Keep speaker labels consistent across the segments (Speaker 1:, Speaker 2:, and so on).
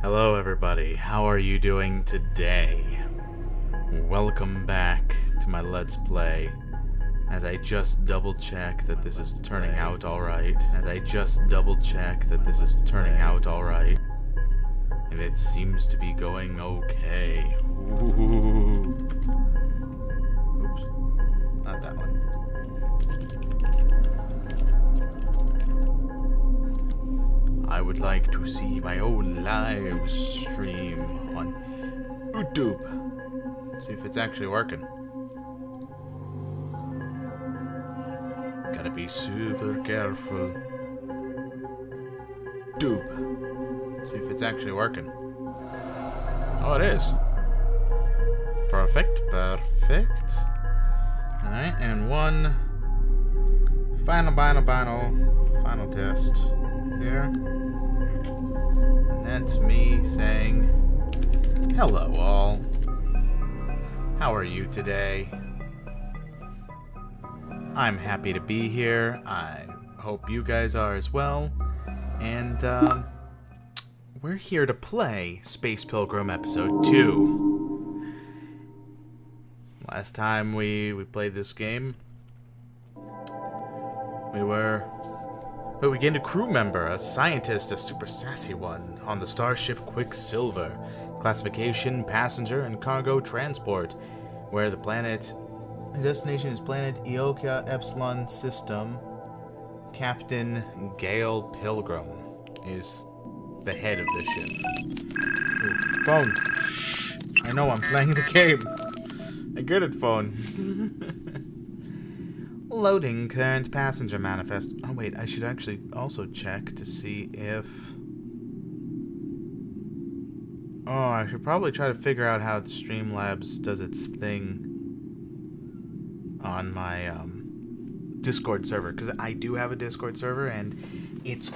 Speaker 1: Hello everybody, how are you doing today? Welcome back to my Let's Play, as I just double check that this is turning out alright, and it seems to be going okay. Ooh. Oops, not that one. I would like to see my own live stream on YouTube. See if it's actually working. Gotta be super careful. YouTube. See if it's actually working. Oh, it is. Perfect. Alright, and one final test here. And that's me saying, hello all. How are you today? I'm happy to be here. I hope you guys are as well. And we're here to play Space Pilgrim Episode II. Last time we played this game, we gained a crew member, a scientist, a super sassy one, on the starship Quicksilver. Classification, passenger and cargo transport. Where the destination is planet Ioka Epsilon System. Captain Gail Pilgrim is the head of the ship. Ooh, phone. Shh. I know I'm playing the game. I'm good at phone. Loading current passenger manifest. Oh wait, I should actually also check to see if... Oh, I should probably try to figure out how Streamlabs does its thing on my Discord server, because I do have a Discord server, and it's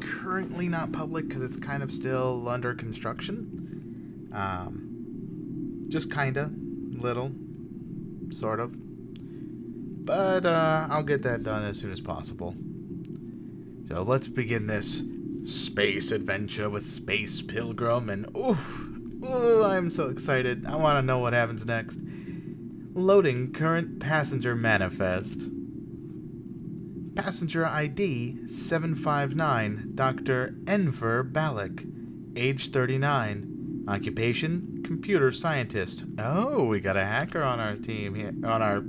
Speaker 1: currently not public because it's kind of still under construction. Just kinda, little, sort of. But I'll get that done as soon as possible. So let's begin this space adventure with Space Pilgrim, and ooh, I'm so excited. I want to know what happens next. Loading current passenger manifest. Passenger ID 759, Dr. Enver Balak, age 39, occupation computer scientist. Oh, we got a hacker on our team here, on our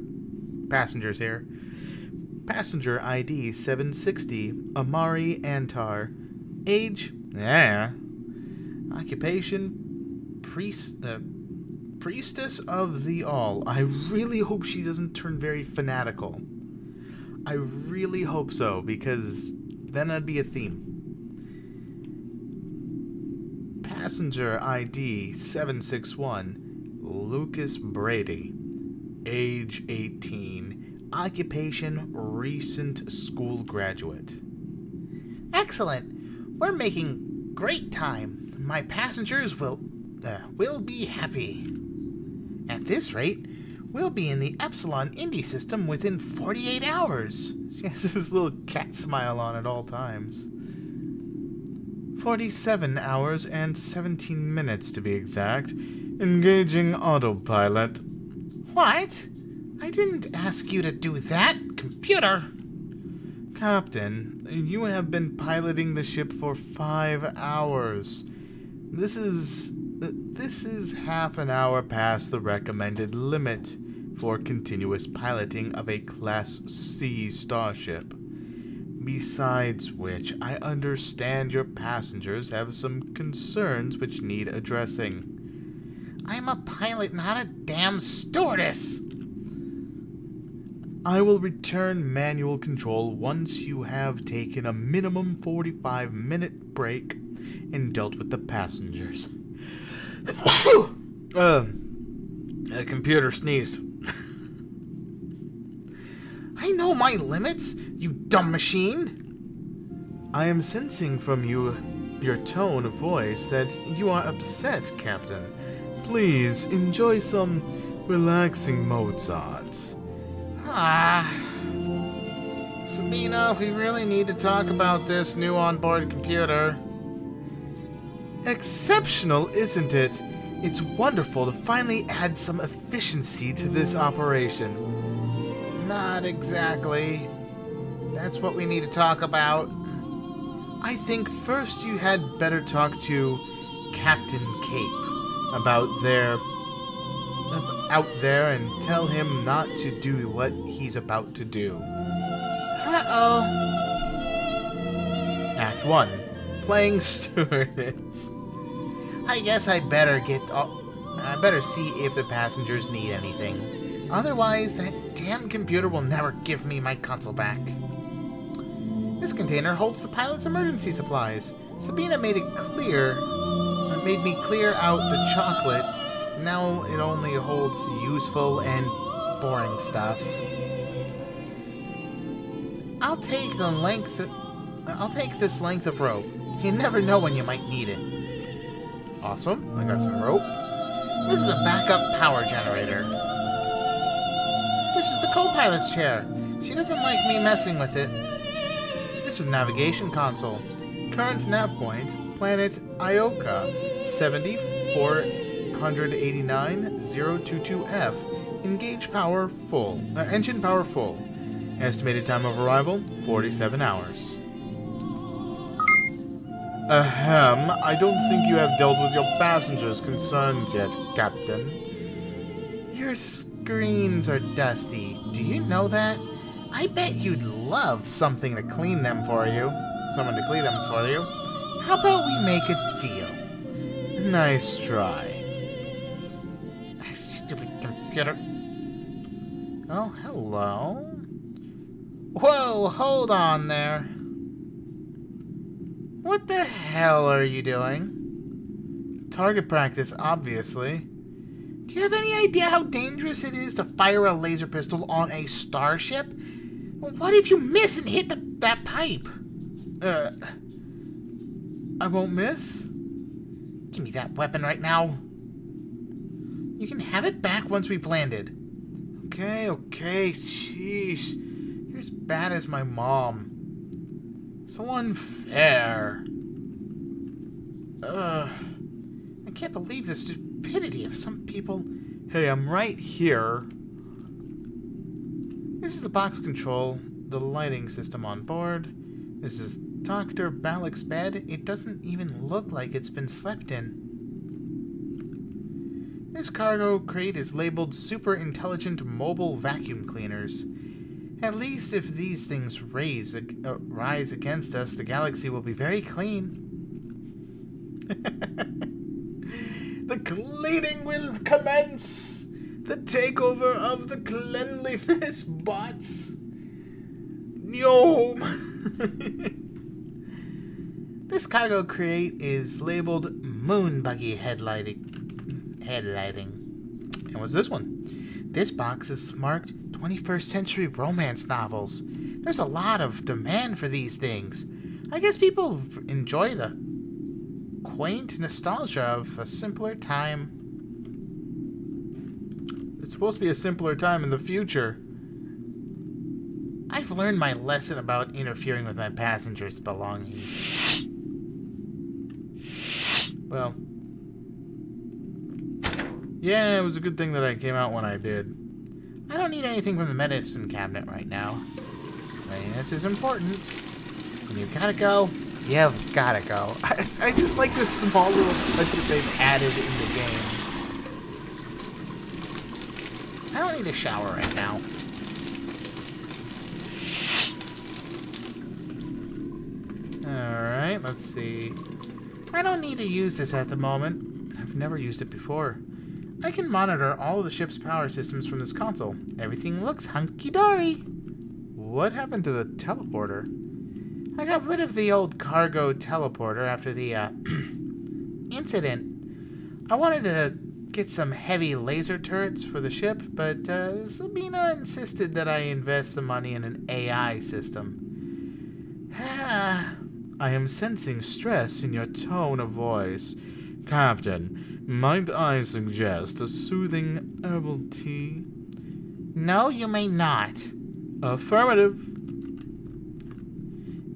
Speaker 1: passengers here. Passenger ID 760, Amari Antar, age, occupation, priestess of the all. I really hope she doesn't turn very fanatical. I really hope so, because then that'd be a theme. Passenger ID 761, Lucas Brady, age 18, occupation recent school graduate. Excellent. We're making great time. My passengers will be happy. At this rate, we'll be in the Epsilon Indi system within 48 hours. She has this little cat smile on at all times. 47 hours and 17 minutes to be exact. Engaging autopilot. What? I didn't ask you to do that, computer. Captain, you have been piloting the ship for 5 hours. This is half an hour past the recommended limit for continuous piloting of a Class C starship. Besides which, I understand your passengers have some concerns which need addressing. I'm a pilot, not a damn stewardess! I will return manual control once you have taken a minimum 45-minute break and dealt with the passengers. A computer sneezed. I know my limits, you dumb machine! I am sensing from your tone of voice that you are upset, Captain. Please, enjoy some relaxing Mozart. Sabina, we really need to talk about this new onboard computer. Exceptional, isn't it? It's wonderful to finally add some efficiency to this operation. Not exactly. That's what we need to talk about. I think first you had better talk to Captain Cape about out there and tell him not to do what he's about to do. Uh-oh. Act 1. Playing stewardess. I guess I better see if the passengers need anything. Otherwise, that damn computer will never give me my console back. This container holds the pilot's emergency supplies. Sabina made me clear out the chocolate. Now it only holds useful and boring stuff. I'll take this length of rope. You never know when you might need it. Awesome. I got some rope. This is a backup power generator. This is the co-pilot's chair. She doesn't like me messing with it. This is navigation console. Current nav point, planet Ioka, 74089-022F. Engage power full. Engine power full. Estimated time of arrival, 47 hours. Ahem, I don't think you have dealt with your passengers' concerns yet, Captain. Your screens are dusty. Do you know that? I bet you'd love something to clean them for you. Someone to clean them for you. How about we make a deal? Nice try. Stupid computer. Oh, hello. Whoa, hold on there. What the hell are you doing? Target practice, obviously. Do you have any idea how dangerous it is to fire a laser pistol on a starship? What if you miss and hit that pipe? I won't miss? Give me that weapon right now. You can have it back once we've landed. Okay, sheesh. You're as bad as my mom. So unfair. I can't believe the stupidity of some people. Hey, I'm right here. This is the box control, the lighting system on board. This is Dr. Balak's bed. It doesn't even look like it's been slept in. This cargo crate is labeled Super Intelligent Mobile Vacuum Cleaners. At least if these things rise against us, the galaxy will be very clean. The cleaning will commence! The takeover of the cleanliness bots! Yo! This cargo crate is labeled Moon Buggy Headlighting. And what's this one? This box is marked 21st century romance novels. There's a lot of demand for these things. I guess people enjoy the quaint nostalgia of a simpler time. It's supposed to be a simpler time in the future. I've learned my lesson about interfering with my passengers' belongings. Well, yeah, it was a good thing that I came out when I did. I don't need anything from the medicine cabinet right now. Cleanliness is important. When you've gotta go, you've gotta go. I just like this small little touch that they've added in the game. I don't need a shower right now. Alright, let's see. I don't need to use this at the moment. I've never used it before. I can monitor all of the ship's power systems from this console. Everything looks hunky-dory. What happened to the teleporter? I got rid of the old cargo teleporter after the incident. I wanted to get some heavy laser turrets for the ship, but Sabina insisted that I invest the money in an AI system. I am sensing stress in your tone of voice. Captain, might I suggest a soothing herbal tea? No, you may not. Affirmative.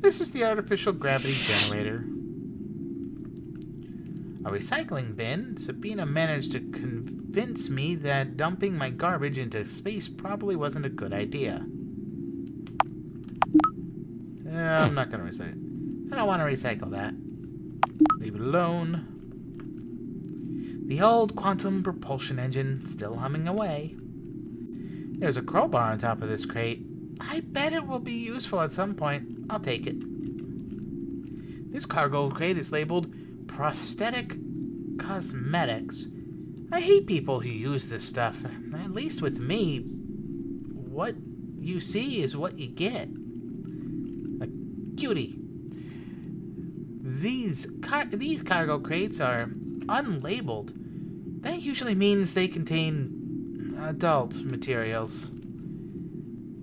Speaker 1: This is the artificial gravity generator. A recycling bin? Sabina managed to convince me that dumping my garbage into space probably wasn't a good idea. I'm not gonna recycle. I don't want to recycle that. Leave it alone. The old quantum propulsion engine still humming away. There's a crowbar on top of this crate. I bet it will be useful at some point. I'll take it. This cargo crate is labeled prosthetic cosmetics. I hate people who use this stuff. At least with me, what you see is what you get. A cutie. These cargo crates are unlabeled. That usually means they contain adult materials.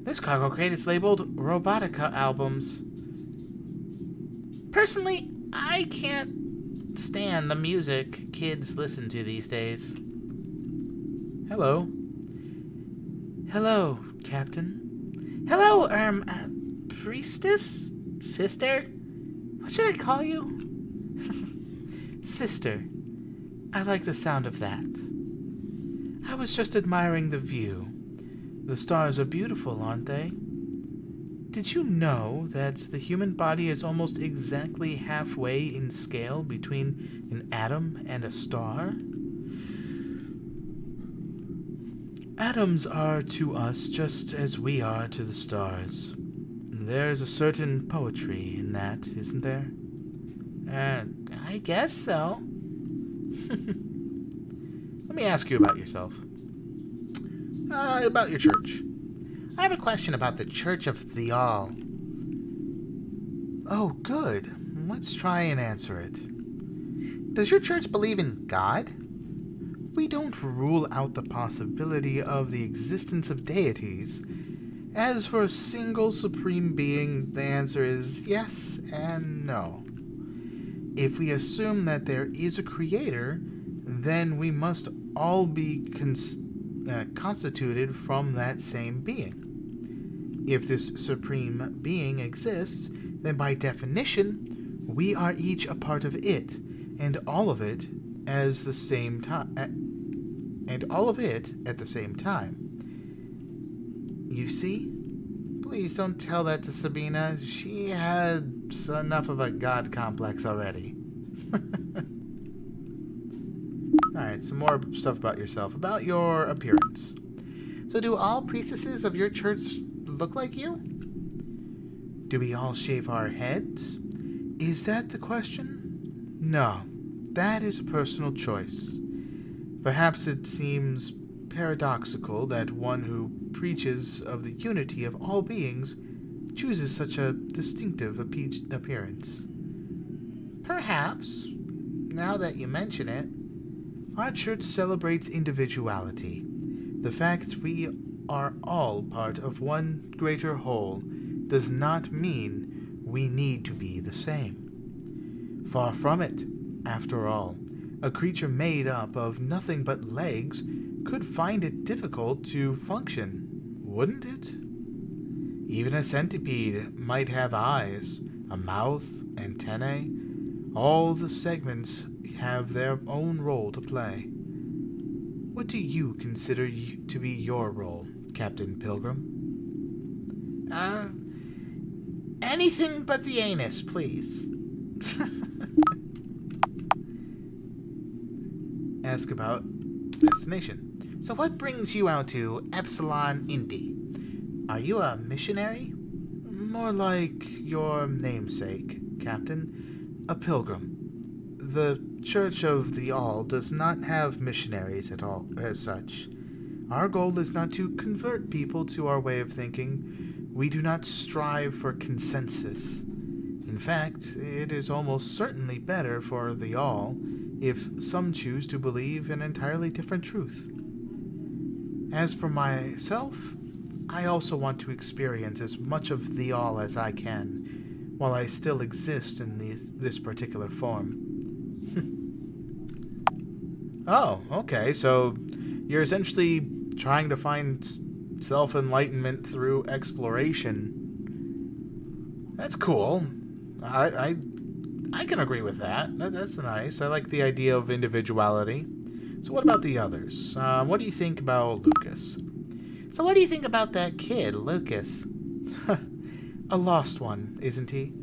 Speaker 1: This cargo crate is labeled Robotica albums. Personally, I can't stand the music kids listen to these days. Hello. Hello, Captain. Hello, priestess? Sister? What should I call you? Sister. I like the sound of that. I was just admiring the view. The stars are beautiful, aren't they? Did you know that the human body is almost exactly halfway in scale between an atom and a star? Atoms are to us just as we are to the stars. There's a certain poetry in that, isn't there? I guess so. Let me ask you about yourself. About your church. I have a question about the Church of the All. Oh, good. Let's try and answer it. Does your church believe in God? We don't rule out the possibility of the existence of deities. As for a single supreme being, the answer is yes and no. If we assume that there is a creator, then we must all be constituted from that same being. If this supreme being exists, then by definition, we are each a part of it, and all of it as the same time, and all of it at the same time. You see? Please don't tell that to Sabina. She had enough of a god complex already. Alright, some more stuff about yourself. About your appearance. So do all priestesses of your church look like you? Do we all shave our heads? Is that the question? No. That is a personal choice. Perhaps it seems paradoxical that one who preaches of the unity of all beings chooses such a distinctive appearance. Perhaps, now that you mention it, our church celebrates individuality. The fact we are all part of one greater whole does not mean we need to be the same. Far from it. After all, a creature made up of nothing but legs could find it difficult to function, wouldn't it? Even a centipede might have eyes, a mouth, antennae. All the segments have their own role to play. What do you consider to be your role, Captain Pilgrim? Anything but the anus, please. Ask about destination. So what brings you out to Epsilon Indi? Are you a missionary? More like your namesake, Captain. A pilgrim. The Church of the All does not have missionaries at all, as such. Our goal is not to convert people to our way of thinking. We do not strive for consensus. In fact, it is almost certainly better for the All if some choose to believe an entirely different truth. As for myself, I also want to experience as much of the All as I can, while I still exist in this particular form. Oh, okay, so you're essentially trying to find self-enlightenment through exploration. That's cool. I I can agree with that. That's nice. I like the idea of individuality. So what about the others? What do you think about Lucas? So what do you think about that kid, Lucas? A lost one, isn't he?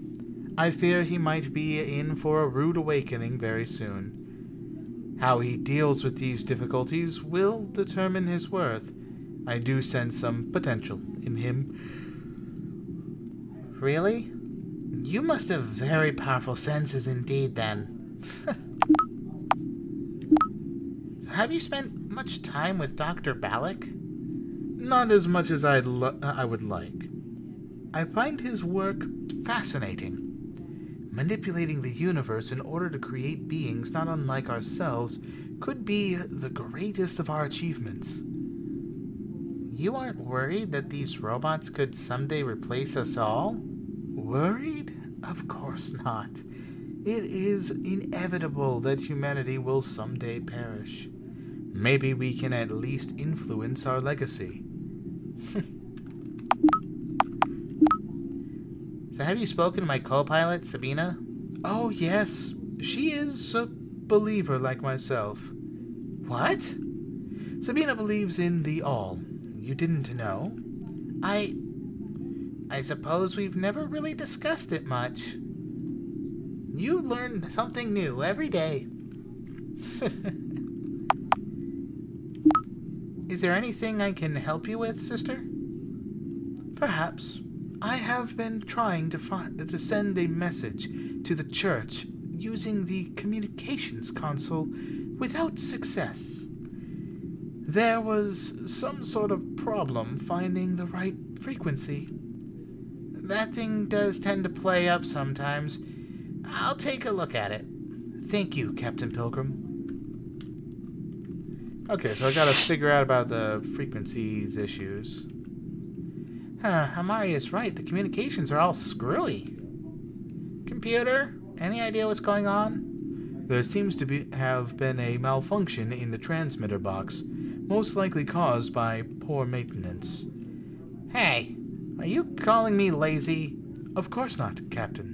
Speaker 1: I fear he might be in for a rude awakening very soon. How he deals with these difficulties will determine his worth. I do sense some potential in him. Really? You must have very powerful senses indeed, then. So have you spent much time with Dr. Balak? Not as much as I would like. I find his work fascinating. Manipulating the universe in order to create beings not unlike ourselves could be the greatest of our achievements. You aren't worried that these robots could someday replace us all? Worried? Of course not. It is inevitable that humanity will someday perish. Maybe we can at least influence our legacy. So have you spoken to my co-pilot, Sabina? Oh, yes. She is a believer like myself. What? Sabina believes in the all. You didn't know? I suppose we've never really discussed it much. You learn something new every day. Is there anything I can help you with, sister? Perhaps. I have been trying to send a message to the church using the communications console without success. There was some sort of problem finding the right frequency. That thing does tend to play up sometimes. I'll take a look at it. Thank you, Captain Pilgrim. Okay, so I gotta figure out about the frequencies issues. Amari is right. The communications are all screwy. Computer, any idea what's going on? There seems to have been a malfunction in the transmitter box, most likely caused by poor maintenance. Hey, are you calling me lazy? Of course not, Captain.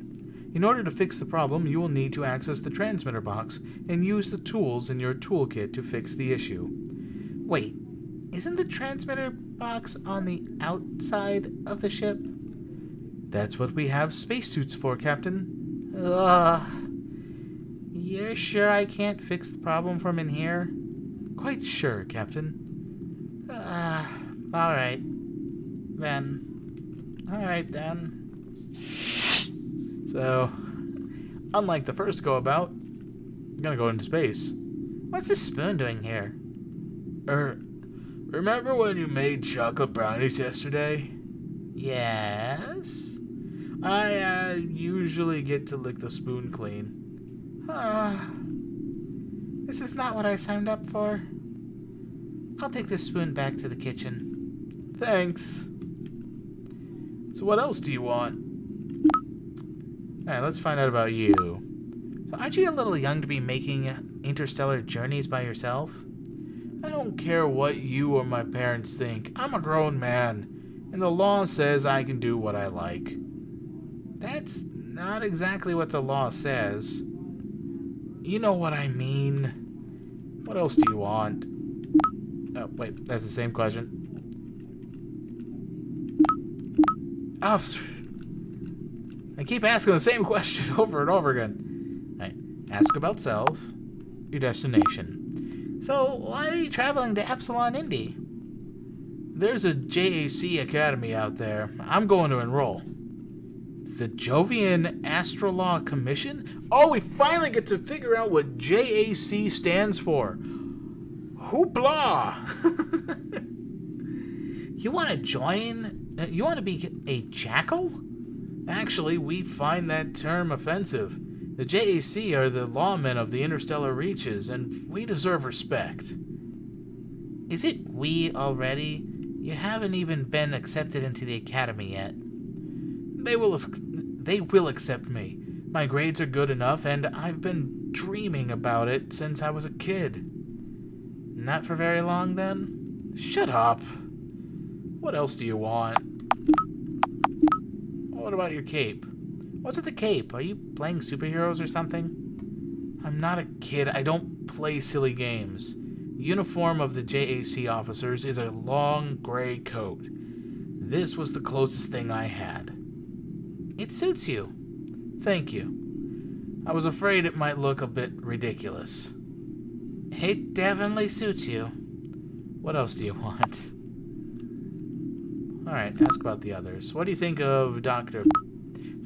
Speaker 1: In order to fix the problem, you will need to access the transmitter box and use the tools in your toolkit to fix the issue. Wait, isn't the transmitter box on the outside of the ship? That's what we have spacesuits for, Captain. Ugh. You're sure I can't fix the problem from in here? Quite sure, Captain. Alright then. So, unlike the first go-about, I'm gonna go into space. What's this spoon doing here? Remember when you made chocolate brownies yesterday? Yes? I usually get to lick the spoon clean. This is not what I signed up for. I'll take this spoon back to the kitchen. Thanks. So what else do you want? Alright, let's find out about you. So aren't you a little young to be making interstellar journeys by yourself? I don't care what you or my parents think. I'm a grown man, and the law says I can do what I like. That's not exactly what the law says. You know what I mean. What else do you want? Oh, wait, that's the same question. Oh, I keep asking the same question over and over again. Right. Ask about self, your destination. So, why are you traveling to Epsilon Indi? There's a JAC Academy out there. I'm going to enroll. The Jovian Astrolaw Commission? Oh, we finally get to figure out what JAC stands for. Hoopla! You want to join? You want to be a jackal? Actually, we find that term offensive. The JAC are the lawmen of the interstellar reaches, and we deserve respect. Is it we already? You haven't even been accepted into the academy yet. They will accept me. My grades are good enough, and I've been dreaming about it since I was a kid. Not for very long, then? Shut up. What else do you want? What about your cape? What's with the cape? Are you playing superheroes or something? I'm not a kid. I don't play silly games. The uniform of the JAC officers is a long gray coat. This was the closest thing I had. It suits you. Thank you. I was afraid it might look a bit ridiculous. It definitely suits you. What else do you want? Alright, ask about the others. What do you think of Dr.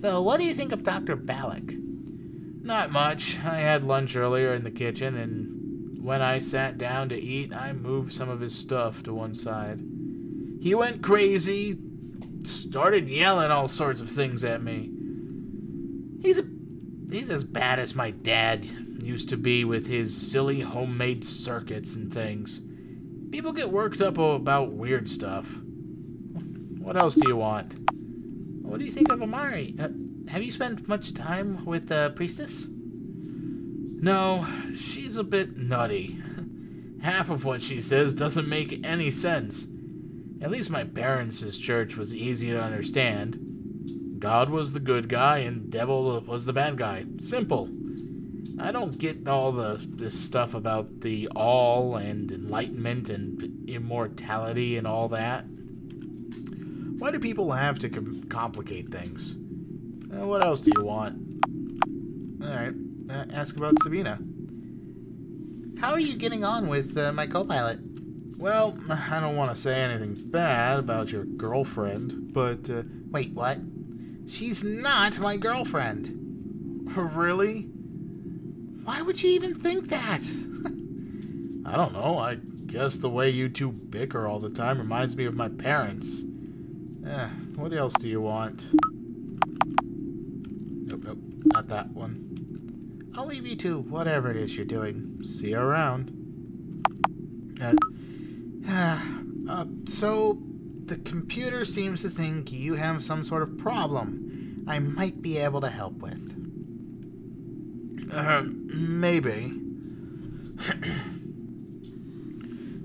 Speaker 1: Ballack? Not much. I had lunch earlier in the kitchen, and when I sat down to eat, I moved some of his stuff to one side. He went crazy, started yelling all sorts of things at me. He's as bad as my dad used to be with his silly homemade circuits and things. People get worked up about weird stuff. What else do you want? What do you think of Amari? Have you spent much time with the priestess? No, she's a bit nutty. Half of what she says doesn't make any sense. At least my parents' church was easy to understand. God was the good guy and devil was the bad guy. Simple. I don't get all this stuff about the all and enlightenment and immortality and all that. Why do people have to complicate things? What else do you want? Alright, ask about Sabina. How are you getting on with my co-pilot? Well, I don't want to say anything bad about your girlfriend, but... Wait, what? She's not my girlfriend. Really? Why would you even think that? I don't know. I guess the way you two bicker all the time reminds me of my parents. What else do you want? Nope, not that one. I'll leave you to whatever it is you're doing. See you around. So, the computer seems to think you have some sort of problem I might be able to help with. Maybe.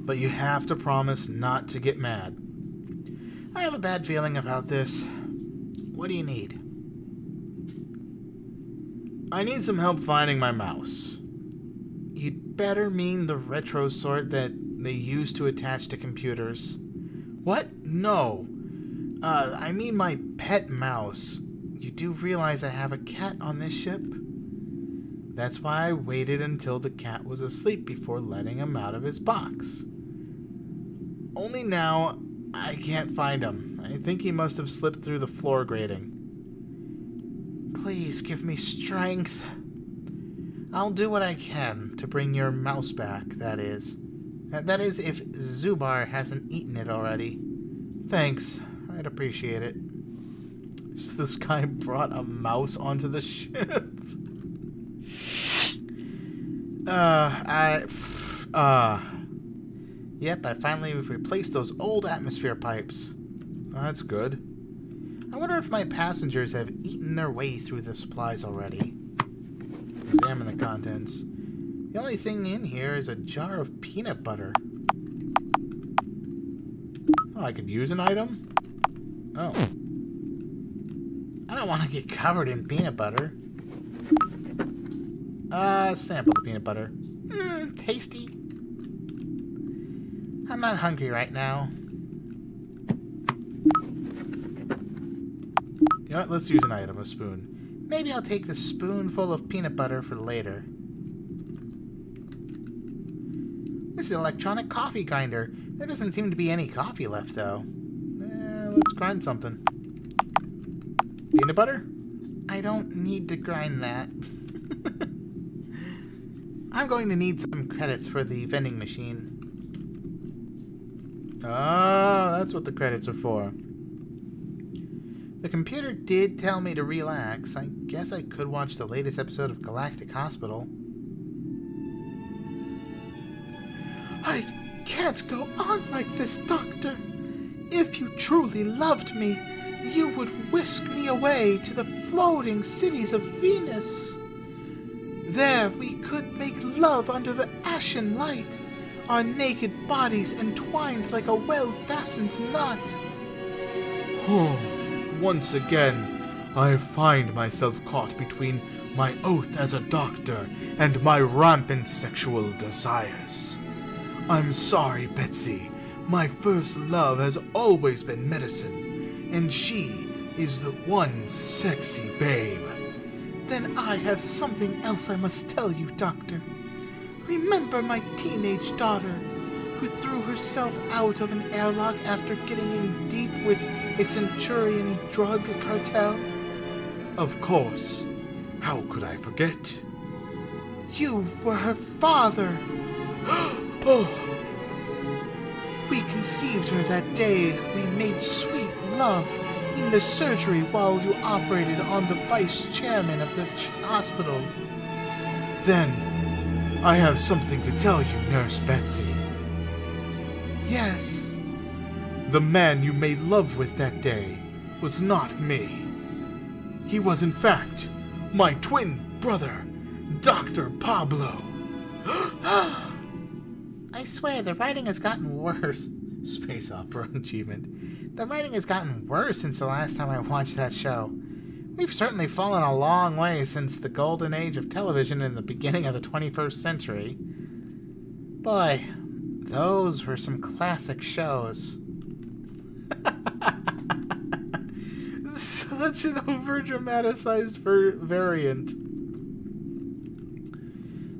Speaker 1: But you have to promise not to get mad. I have a bad feeling about this. What do you need? I need some help finding my mouse. You'd better mean the retro sort that they use to attach to computers. What? No. I mean my pet mouse. You do realize I have a cat on this ship? That's why I waited until the cat was asleep before letting him out of his box. Only now, I can't find him. I think he must have slipped through the floor grating. Please give me strength. I'll do what I can to bring your mouse back, that is. That is, if Zubar hasn't eaten it already. Thanks. I'd appreciate it. So this guy brought a mouse onto the ship. Yep, I finally replaced those old atmosphere pipes. Oh, that's good. I wonder if my passengers have eaten their way through the supplies already. Examine the contents. The only thing in here is a jar of peanut butter. Oh, I could use an item? Oh. I don't want to get covered in peanut butter. Sample the peanut butter. Tasty. I'm not hungry right now. You know what? Let's use an item, a spoon. Maybe I'll take the spoonful of peanut butter for later. This is an electronic coffee grinder. There doesn't seem to be any coffee left, though. Let's grind something. Peanut butter? I don't need to grind that. I'm going to need some credits for the vending machine. Oh, that's what the credits are for. The computer did tell me to relax. I guess I could watch the latest episode of Galactic Hospital. I can't go on like this, Doctor. If you truly loved me, you would whisk me away to the floating cities of Venus. There we could make love under the ashen light, our naked bodies entwined like a well-fastened knot. Oh, once again, I find myself caught between my oath as a doctor and my rampant sexual desires. I'm sorry, Betsy. My first love has always been medicine, and she is the one sexy babe. Then I have something else I must tell you, Doctor. Remember my teenage daughter, who threw herself out of an airlock after getting in deep with a Centurion drug cartel? Of course. How could I forget? You were her father. Oh. We conceived her that day we made sweet love in the surgery while you operated on the vice chairman of the hospital. Then, I have something to tell you, Nurse Betsy. Yes. The man you made love with that day was not me. He was, in fact, my twin brother, Dr. Pablo. I swear, the writing has gotten worse. Space opera achievement. The writing has gotten worse since the last time I watched that show. We've certainly fallen a long way since the golden age of television in the beginning of the 21st century. Boy, those were some classic shows. Such an over-dramatized variant.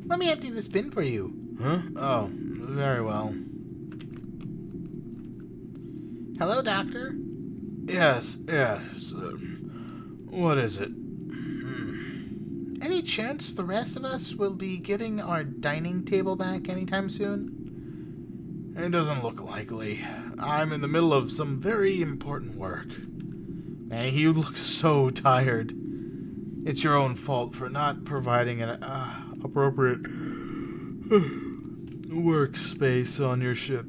Speaker 1: Let me empty this bin for you. Huh? Oh, very well. Hello, Doctor? Yes. What is it? Any chance the rest of us will be getting our dining table back anytime soon? It doesn't look likely. I'm in the middle of some very important work. Man, you look so tired. It's your own fault for not providing an appropriate workspace on your ship.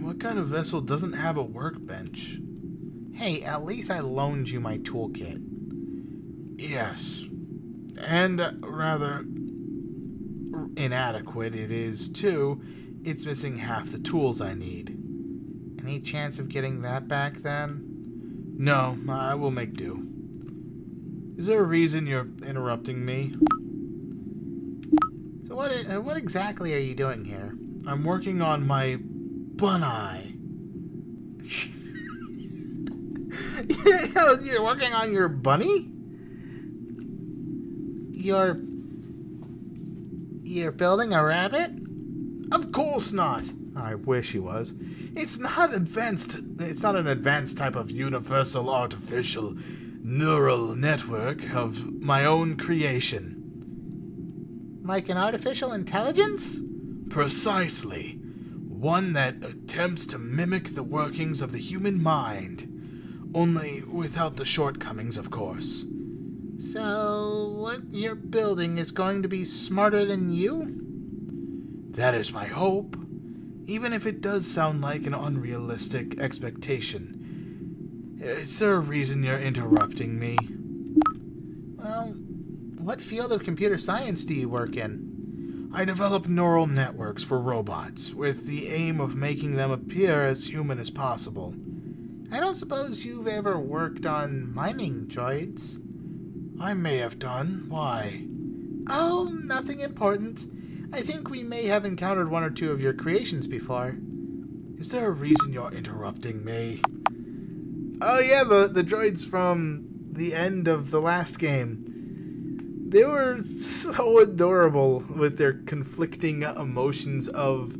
Speaker 1: What kind of vessel doesn't have a workbench? Hey, at least I loaned you my toolkit. Yes. And rather inadequate it is, too. It's missing half the tools I need. Any chance of getting that back, then? No, I will make do. Is there a reason you're interrupting me? So what exactly are you doing here? I'm working on my bunny. You're working on your bunny? You're building a rabbit? Of course not. I wish he was. It's not an advanced type of universal artificial neural network of my own creation. Like an artificial intelligence? Precisely. One that attempts to mimic the workings of the human mind. Only without the shortcomings, of course. So, what you're building is going to be smarter than you? That is my hope. Even if it does sound like an unrealistic expectation. Is there a reason you're interrupting me? Well, what field of computer science do you work in? I develop neural networks for robots, with the aim of making them appear as human as possible. I don't suppose you've ever worked on mining droids? I may have done. Why? Oh, nothing important. I think we may have encountered one or two of your creations before. Is there a reason you're interrupting me? Oh yeah, the droids from the end of the last game. They were so adorable with their conflicting emotions of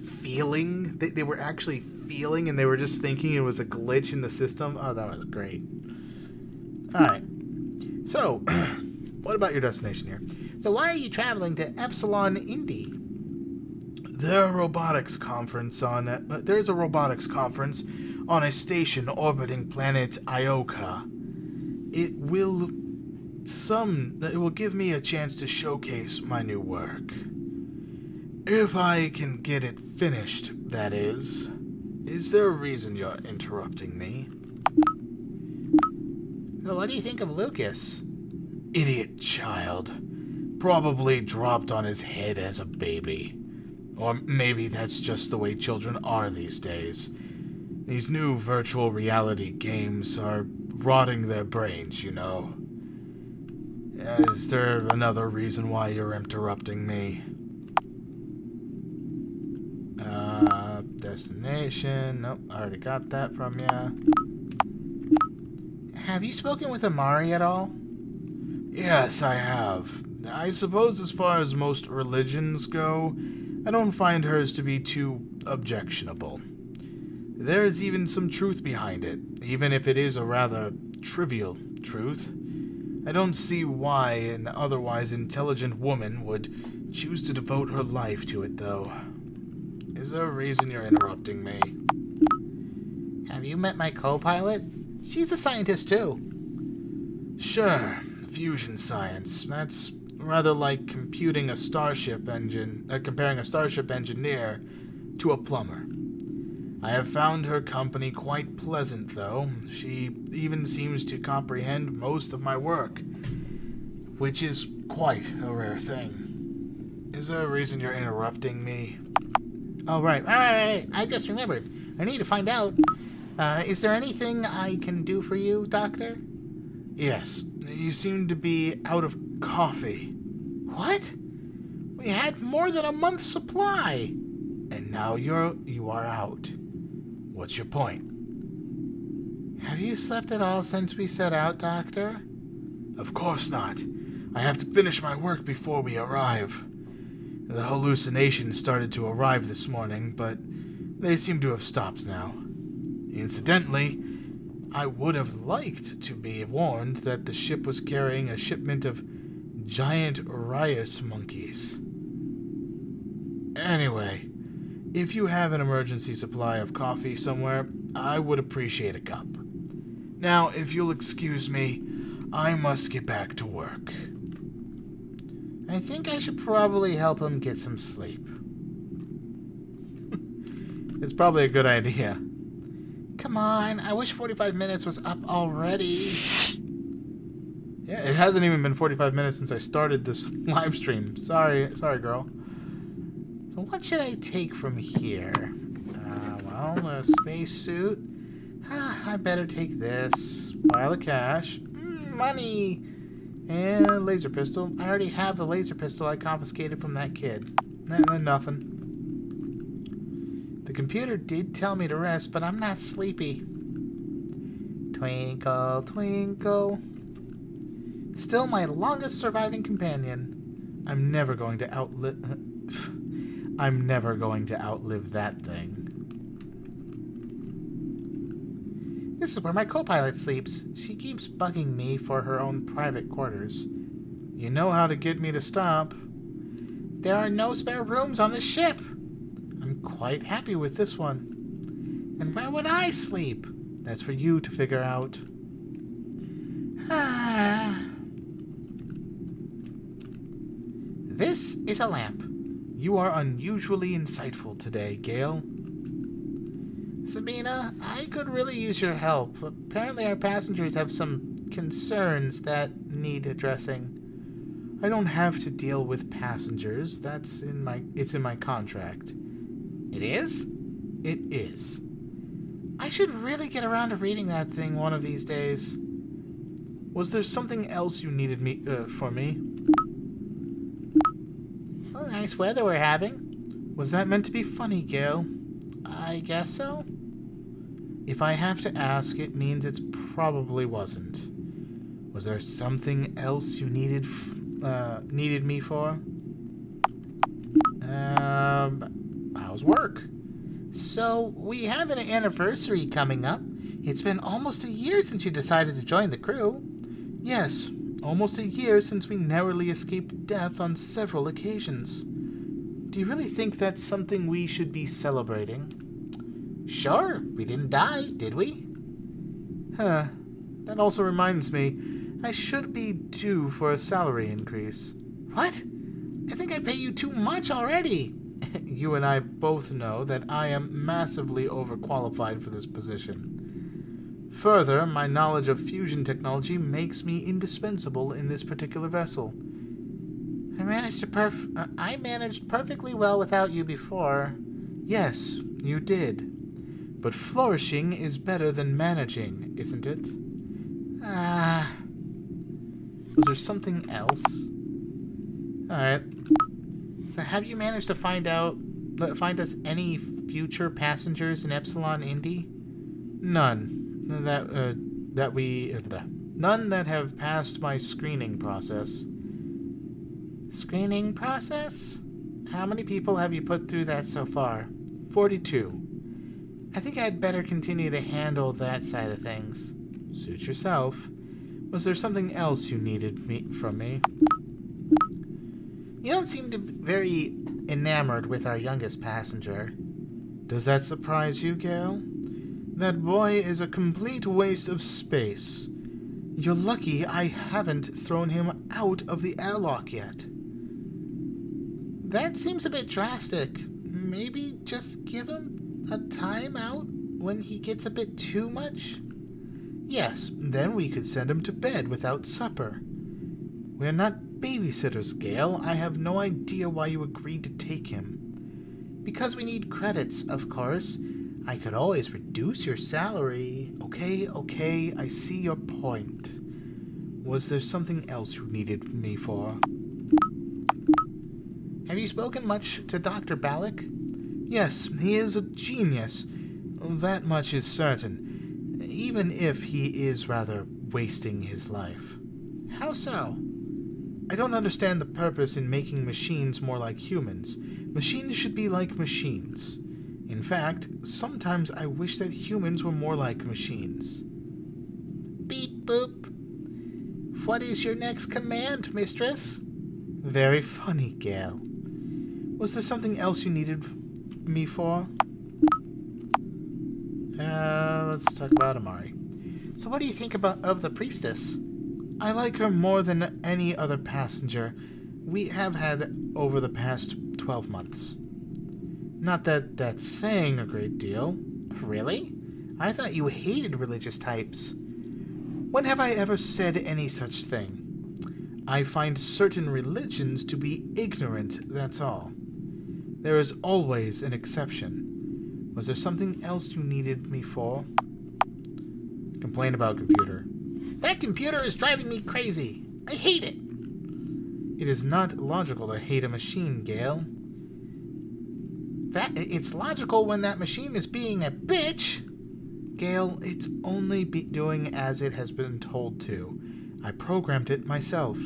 Speaker 1: feeling. They were actually feeling, and they were just thinking it was a glitch in the system. Oh, that was great. Alright. So, what about your destination here? So why are you traveling to Epsilon Indi? There's a robotics conference on a station orbiting planet Ioka. It will give me a chance to showcase my new work. If I can get it finished, that is. Is there a reason you're interrupting me? So what do you think of Lucas? Idiot child. Probably dropped on his head as a baby. Or maybe that's just the way children are these days. These new virtual reality games are rotting their brains, you know. Is there another reason why you're interrupting me? Destination. Nope, I already got that from ya. Have you spoken with Amari at all? Yes, I have. I suppose as far as most religions go, I don't find hers to be too objectionable. There is even some truth behind it, even if it is a rather trivial truth. I don't see why an otherwise intelligent woman would choose to devote her life to it, though. Is there a reason you're interrupting me? Have you met my co-pilot? She's a scientist, too. Sure, fusion science. That's rather like comparing a starship engineer to a plumber. I have found her company quite pleasant, though. She even seems to comprehend most of my work, which is quite a rare thing. Is there a reason you're interrupting me? Oh, right. I just remembered. I need to find out. Is there anything I can do for you, Doctor? Yes. You seem to be out of coffee. What? We had more than a month's supply. And now you are out. What's your point? Have you slept at all since we set out, Doctor? Of course not. I have to finish my work before we arrive. The hallucinations started to arrive this morning, but they seem to have stopped now. Incidentally, I would have liked to be warned that the ship was carrying a shipment of giant rhesus monkeys. Anyway, if you have an emergency supply of coffee somewhere, I would appreciate a cup. Now, if you'll excuse me, I must get back to work. I think I should probably help him get some sleep. It's probably a good idea. Come on, I wish 45 minutes was up already. Yeah, it hasn't even been 45 minutes since I started this live stream. Sorry, girl. So what should I take from here? Well, a spacesuit. I better take this. Pile of cash. Money. And laser pistol. I already have the laser pistol I confiscated from that kid. Nothing. The computer did tell me to rest, but I'm not sleepy. Twinkle, twinkle. Still my longest surviving companion. I'm never going to outlive that thing. This is where my co-pilot sleeps. She keeps bugging me for her own private quarters. You know how to get me to stop. There are no spare rooms on the ship. I'm quite happy with this one. And where would I sleep? That's for you to figure out. This is a lamp. You are unusually insightful today, Gail. Sabina, I could really use your help. Apparently our passengers have some concerns that need addressing. I don't have to deal with passengers. It's in my contract. It is? It is. I should really get around to reading that thing one of these days. Was there something else you needed for me? Well, nice weather we're having. Was that meant to be funny, Gail? I guess so. If I have to ask, it means it probably wasn't. Was there something else you needed me for? How's work? So, we have an anniversary coming up. It's been almost a year since you decided to join the crew. Yes, almost a year since we narrowly escaped death on several occasions. Do you really think that's something we should be celebrating? Sure, we didn't die, did we? That also reminds me, I should be due for a salary increase. What? I think I pay you too much already. You and I both know that I am massively overqualified for this position. Further, my knowledge of fusion technology makes me indispensable in this particular vessel. I managed perfectly well without you before. Yes, you did. But flourishing is better than managing, isn't it? Was there something else? Alright. So have you managed to find us any future passengers in Epsilon Indi? None. None that have passed my screening process. Screening process? How many people have you put through that so far? 42. I think I'd better continue to handle that side of things. Suit yourself. Was there something else you needed from me? You don't seem to be very enamored with our youngest passenger. Does that surprise you, Gail? That boy is a complete waste of space. You're lucky I haven't thrown him out of the airlock yet. That seems a bit drastic. Maybe just give him a timeout when he gets a bit too much? Yes, then we could send him to bed without supper. We're not babysitters, Gail. I have no idea why you agreed to take him. Because we need credits, of course. I could always reduce your salary. Okay, I see your point. Was there something else you needed me for? Have you spoken much to Dr. Ballack? Yes, he is a genius. That much is certain. Even if he is rather wasting his life. How so? I don't understand the purpose in making machines more like humans. Machines should be like machines. In fact, sometimes I wish that humans were more like machines. Beep boop. What is your next command, mistress? Very funny, Gail. Was there something else you needed me for? Let's talk about Amari. So what do you think of the priestess? I like her more than any other passenger we have had over the past 12 months. Not that that's saying a great deal. Really? I thought you hated religious types. When have I ever said any such thing? I find certain religions to be ignorant, that's all. There is always an exception. Was there something else you needed me for? Complain about computer. That computer is driving me crazy. I hate it. It is not logical to hate a machine, Gail. It's logical when that machine is being a bitch. Gail, it's only doing as it has been told to. I programmed it myself.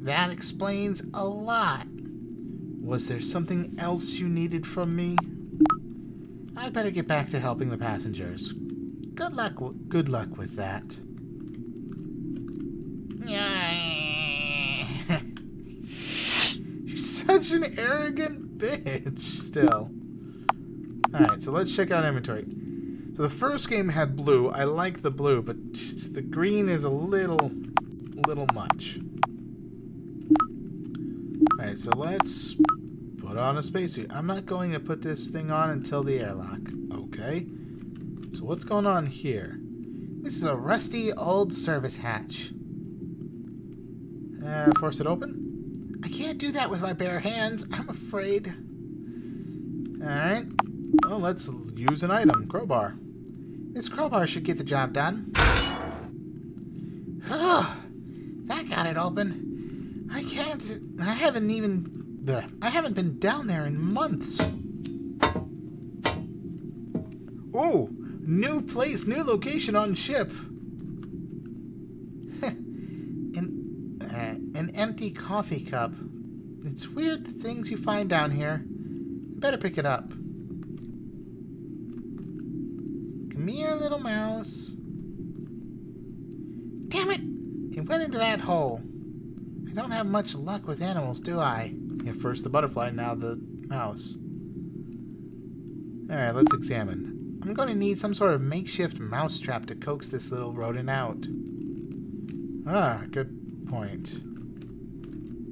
Speaker 1: That explains a lot. Was there something else you needed from me? I'd better get back to helping the passengers. Good luck with that. You're such an arrogant bitch, still. Alright, so let's check out inventory. So the first game had blue. I like the blue, but the green is a little much. Alright, so let's put on a spacesuit. I'm not going to put this thing on until the airlock. Okay. So what's going on here? This is a rusty old service hatch. Force it open? I can't do that with my bare hands. I'm afraid. Alright. Well, let's use an item. Crowbar. This crowbar should get the job done. That got it open. I haven't been down there in months. Oh! New place, new location on ship. An empty coffee cup. It's weird the things you find down here. You better pick it up. Come here, little mouse. Damn it! It went into that hole. I don't have much luck with animals, do I? Yeah, first the butterfly, now the mouse. Alright, let's examine. I'm going to need some sort of makeshift mousetrap to coax this little rodent out. Ah, good point.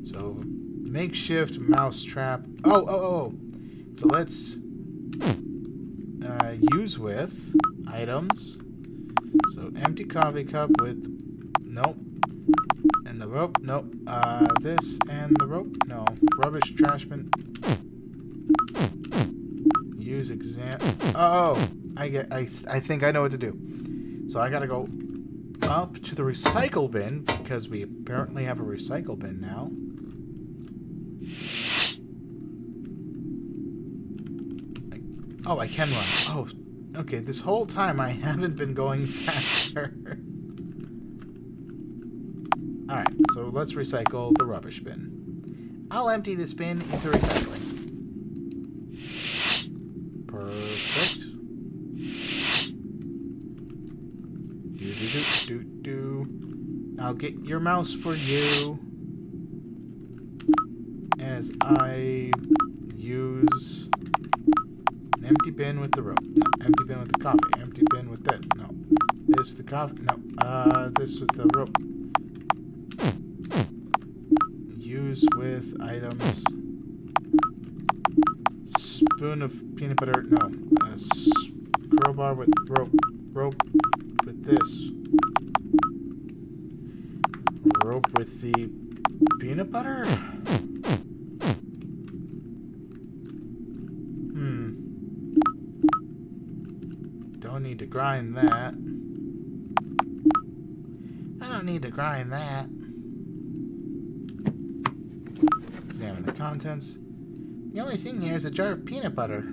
Speaker 1: So, makeshift mousetrap. Oh. So let's use with items. So empty coffee cup with nope. And the rope, nope. This and the rope, no. Rubbish trash bin. Use exam. Oh, I think I know what to do. So I gotta go up to the recycle bin, because we apparently have a recycle bin now. Oh, I can run. Oh, okay, this whole time I haven't been going faster. Alright, so let's recycle the rubbish bin. I'll empty this bin into recycling. Perfect. I'll get your mouse for you as I use an empty bin with the rope. No, empty bin with the coffee. Empty bin with that. No. This with the coffee. No. This with the rope. Use with items. Spoon of peanut butter. No. Crowbar with rope. Rope with this. Rope with the peanut butter? Don't need to grind that. I don't need to grind that. Examine the contents. The only thing here is a jar of peanut butter.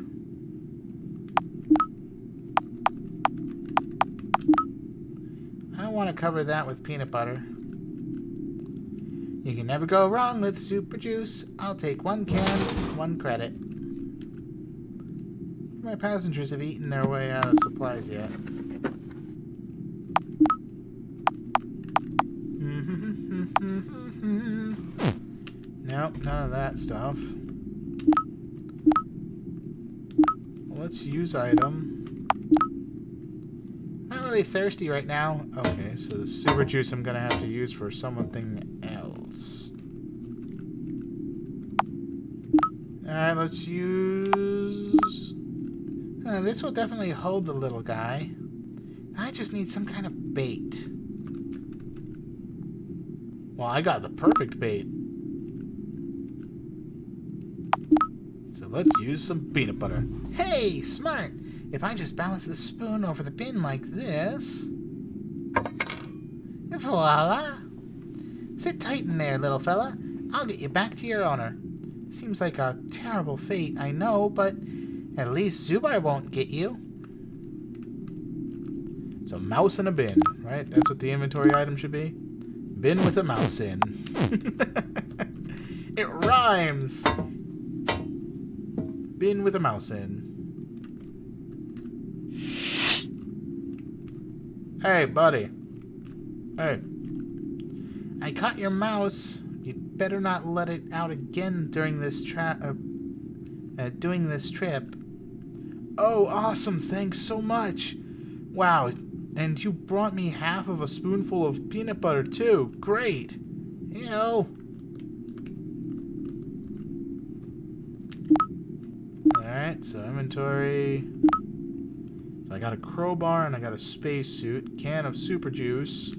Speaker 1: I don't want to cover that with peanut butter. You can never go wrong with super juice. I'll take 1 can, 1 credit. My passengers have eaten their way out of supplies yet. Nope, none of that stuff. Let's use item. Not really thirsty right now. Okay, so the super juice I'm gonna have to use for something else. Alright, let's use... this will definitely hold the little guy. I just need some kind of bait. Well, I got the perfect bait. So let's use some peanut butter. Hey, smart! If I just balance the spoon over the bin like this... Voila! Sit tight in there, little fella. I'll get you back to your owner. Seems like a terrible fate, I know, but at least Zubar won't get you. So mouse in a bin, right? That's what the inventory item should be? Bin with a mouse in. It rhymes! Bin with a mouse in. Hey, buddy. Hey. I caught your mouse. You'd better not let it out again during this doing this trip. Oh, awesome. Thanks so much. Wow. And you brought me half of a spoonful of peanut butter, too. Great. Ew. Alright, so inventory. So I got a crowbar and I got a spacesuit. Can of super juice.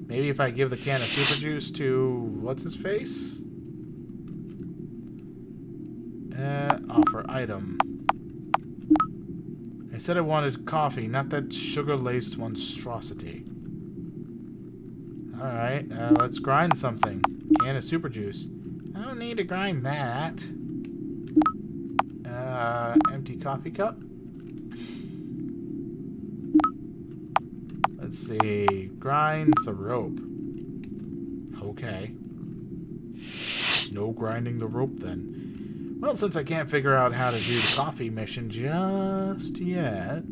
Speaker 1: Maybe if I give the can of super juice to... what's his face? Offer item. I said I wanted coffee, not that sugar-laced monstrosity. Alright, let's grind something. Can of super juice. I don't need to grind that. Empty coffee cup. Let's see. Grind the rope. Okay. No grinding the rope then. Well, since I can't figure out how to do the coffee mission just yet,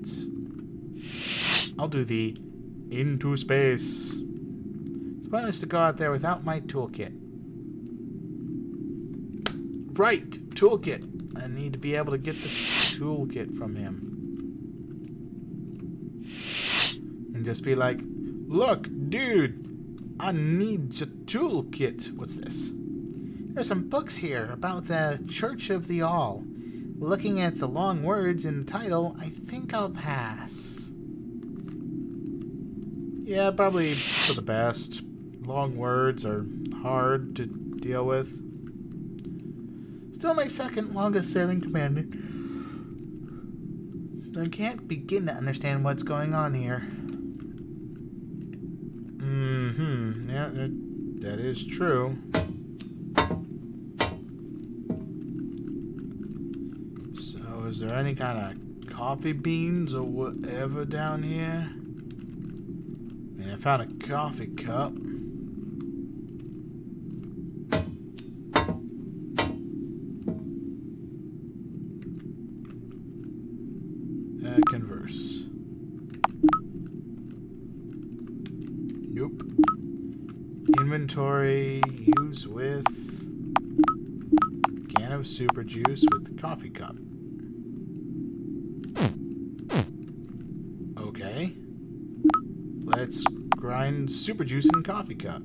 Speaker 1: I'll do the into space. It's pointless to go out there without my toolkit. Right, toolkit. I need to be able to get the toolkit from him. And just be like, look, dude, I need your toolkit. What's this? There's some books here about the Church of the All. Looking at the long words in the title, I think I'll pass. Yeah, probably for the best. Long words are hard to deal with. Still my second longest serving companion. I can't begin to understand what's going on here. Yeah, that is true. So, is there any kind of coffee beans or whatever down here? I mean, I found a coffee cup. Converse. Nope. Inventory, use with can of super juice with coffee cup. Okay. Let's grind super juice in coffee cup.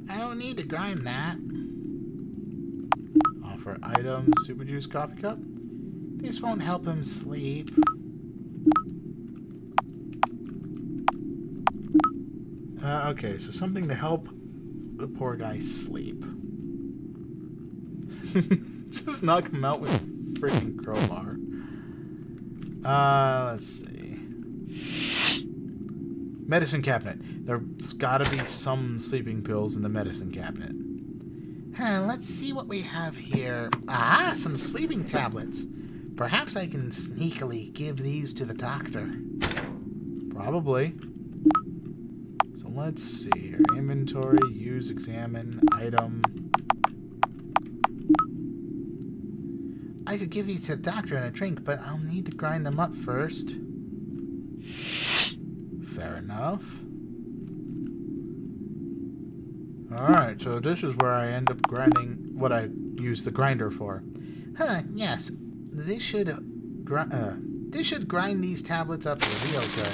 Speaker 1: I don't need to grind that. Offer item, super juice coffee cup. This won't help him sleep. Okay, so something to help the poor guy sleep. Just knock him out with a freaking crowbar. Let's see. Medicine cabinet. There's gotta be some sleeping pills in the medicine cabinet. Let's see what we have here. Ah, some sleeping tablets. Perhaps I can sneakily give these to the doctor. Probably. So let's see here. Inventory, use, examine, item. I could give these to the doctor in a drink, but I'll need to grind them up first. Fair enough. Alright, so this is where I end up grinding what I use the grinder for. Yes. This should grind these tablets up real good.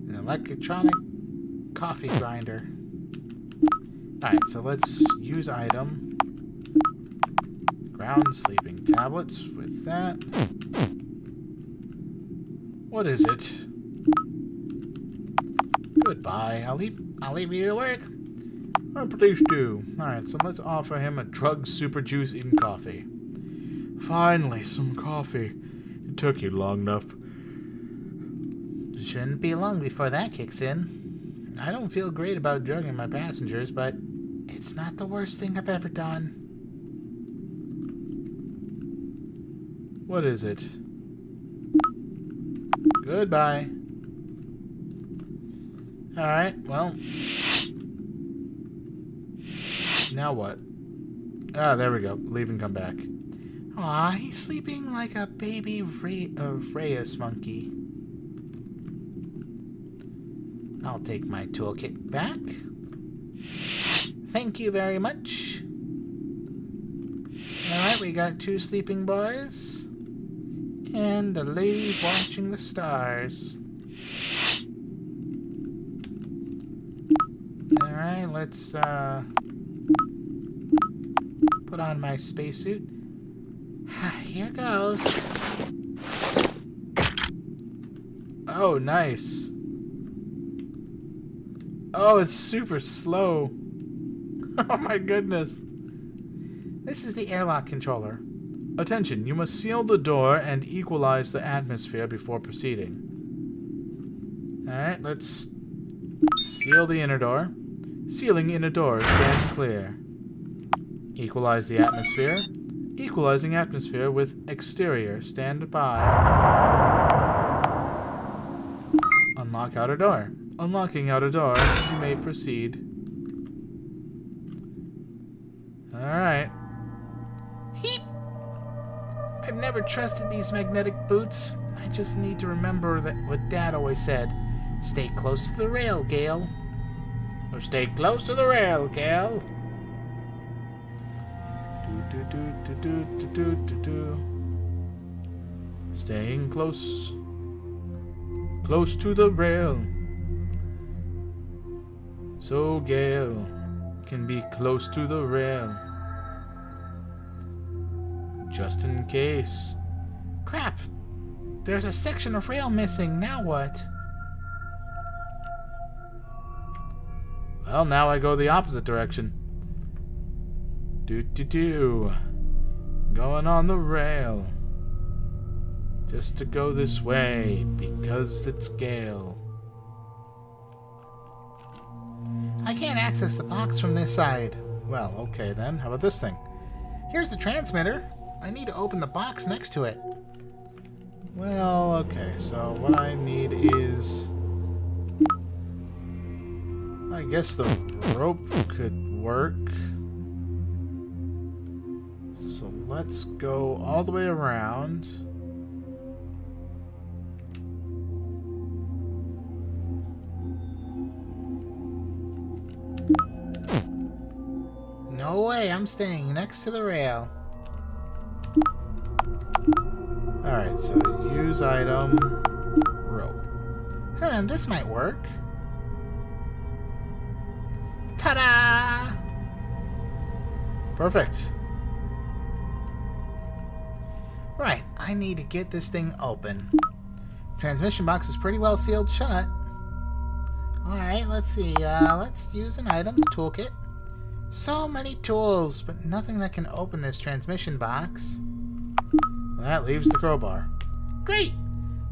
Speaker 1: An electronic coffee grinder. Alright, so let's use item. Ground sleeping tablets with that. What is it? Goodbye. I'll leave you to work. Oh, please do. Alright, so let's offer him a drug super juice in coffee. Finally, some coffee. It took you long enough. Shouldn't be long before that kicks in. I don't feel great about drugging my passengers, but it's not the worst thing I've ever done. What is it? Goodbye. Alright, well. Now what? Ah, there we go. Leave and come back. Aw, he's sleeping like a baby Reyes monkey. I'll take my toolkit back. Thank you very much. Alright, we got 2 sleeping boys. And the lady watching the stars. Alright, let's put on my spacesuit. Here goes. Oh, nice. Oh, it's super slow. Oh my goodness. This is the airlock controller. Attention, you must seal the door and equalize the atmosphere before proceeding. Alright, let's seal the inner door. Sealing inner door, stand clear. Equalize the atmosphere. Equalizing atmosphere with exterior, stand by. Unlock outer door. Unlocking outer door, you may proceed. Alright. Heep! I've never trusted these magnetic boots. I just need to remember that what Dad always said. Stay close to the rail, Gail. Or stay close to the rail, Gail. Staying close. Close to the rail. So Gail can be close to the rail. Just in case. Crap! There's a section of rail missing. Now what? Well, now I go the opposite direction. Going on the rail. Just to go this way, because it's Gail. I can't access the box from this side. Well, okay then. How about this thing? Here's the transmitter. I need to open the box next to it. Well, okay. So what I need is... I guess the rope could work. So let's go all the way around. No way, I'm staying next to the rail. Alright, so use item, rope. Huh, this might work. Ta-da! Perfect. Right, I need to get this thing open. Transmission box is pretty well sealed shut. Alright, let's see. Let's use an item, the toolkit. So many tools, but nothing that can open this transmission box. Well, that leaves the crowbar. Great!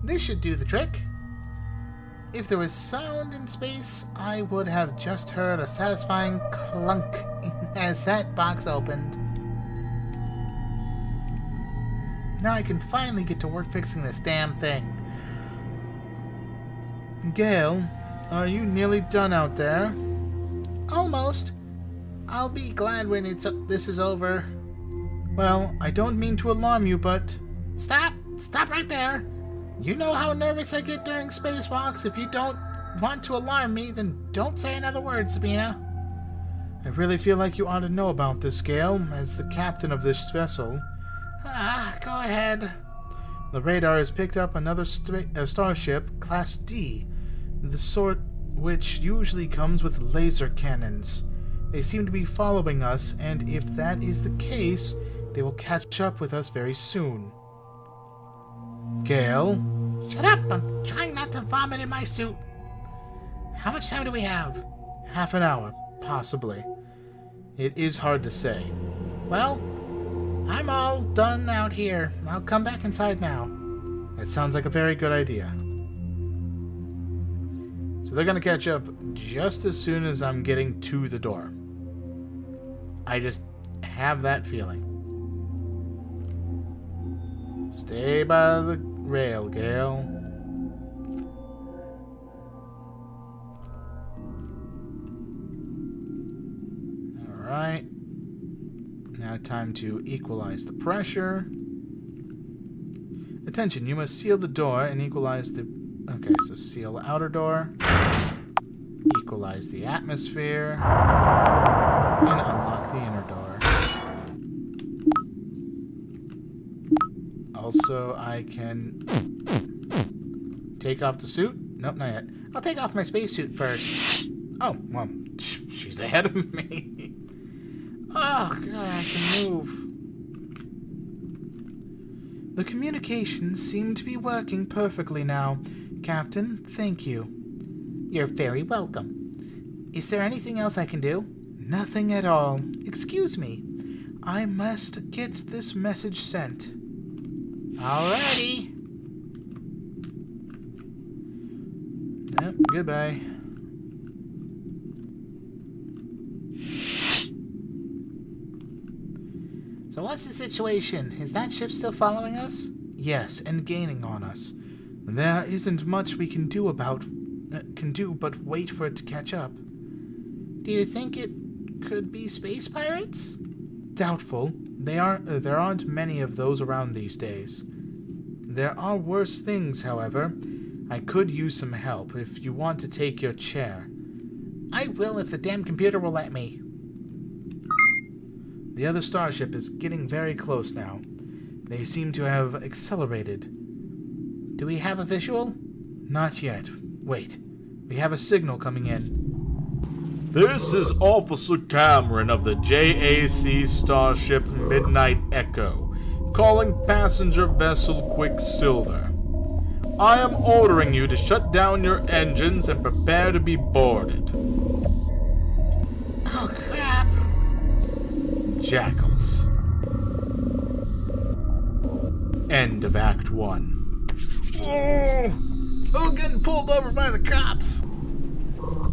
Speaker 1: This should do the trick. If there was sound in space, I would have just heard a satisfying clunk as that box opened. Now I can finally get to work fixing this damn thing. Gail, are you nearly done out there? Almost. I'll be glad when this is over. Well, I don't mean to alarm you, but... Stop! Stop right there! You know how nervous I get during spacewalks. If you don't want to alarm me, then don't say another word, Sabina. I really feel like you ought to know about this, Gail, as the captain of this vessel. Go ahead. The radar has picked up another starship, Class D, the sort which usually comes with laser cannons. They seem to be following us, and if that is the case, they will catch up with us very soon. Gail? Shut up! I'm trying not to vomit in my suit. How much time do we have? Half an hour, possibly. It is hard to say. Well, I'm all done out here. I'll come back inside now. That sounds like a very good idea. So they're going to catch up just as soon as I'm getting to the door. I just have that feeling. Stay by the rail, Gail. Alright. Now time to equalize the pressure. Attention, you must seal the door and equalize the... Okay, so seal the outer door. Equalize the atmosphere. And unlock the inner door. Also, I can take off the suit. Nope, not yet. I'll take off my spacesuit first. Oh, well, she's ahead of me. Oh, God, I can move. The communications seem to be working perfectly now. Captain, thank you. You're very welcome. Is there anything else I can do? Nothing at all. Excuse me. I must get this message sent. Alrighty. Yep, goodbye. So what's the situation? Is that ship still following us? Yes, and gaining on us. There isn't much we can do but wait for it to catch up. Do you think it could be space pirates? Doubtful. There aren't many of those around these days. There are worse things, however. I could use some help if you want to take your chair. I will if the damn computer will let me. The other starship is getting very close now. They seem to have accelerated. Do we have a visual? Not yet. Wait. We have a signal coming in.
Speaker 2: This is Officer Cameron of the JAC Starship Midnight Echo, calling passenger vessel Quicksilver. I am ordering you to shut down your engines and prepare to be boarded.
Speaker 1: Oh, crap.
Speaker 2: Jackals. End of Act 1.
Speaker 1: Oh, getting pulled over by the cops.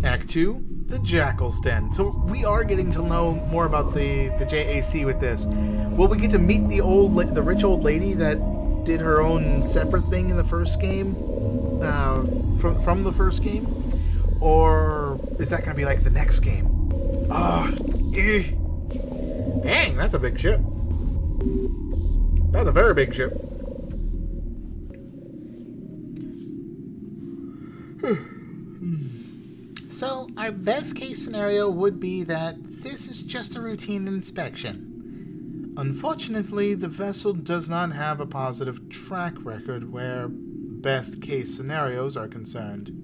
Speaker 1: Act 2, the Jackal's Den. So we are getting to know more about the JAC with this. Will we get to meet the rich old lady that did her own separate thing in the first game? From the first game? Or is that going to be like the next game? Dang, that's a big ship. That's a very big ship. So, our best case scenario would be that this is just a routine inspection. Unfortunately, the vessel does not have a positive track record where best case scenarios are concerned.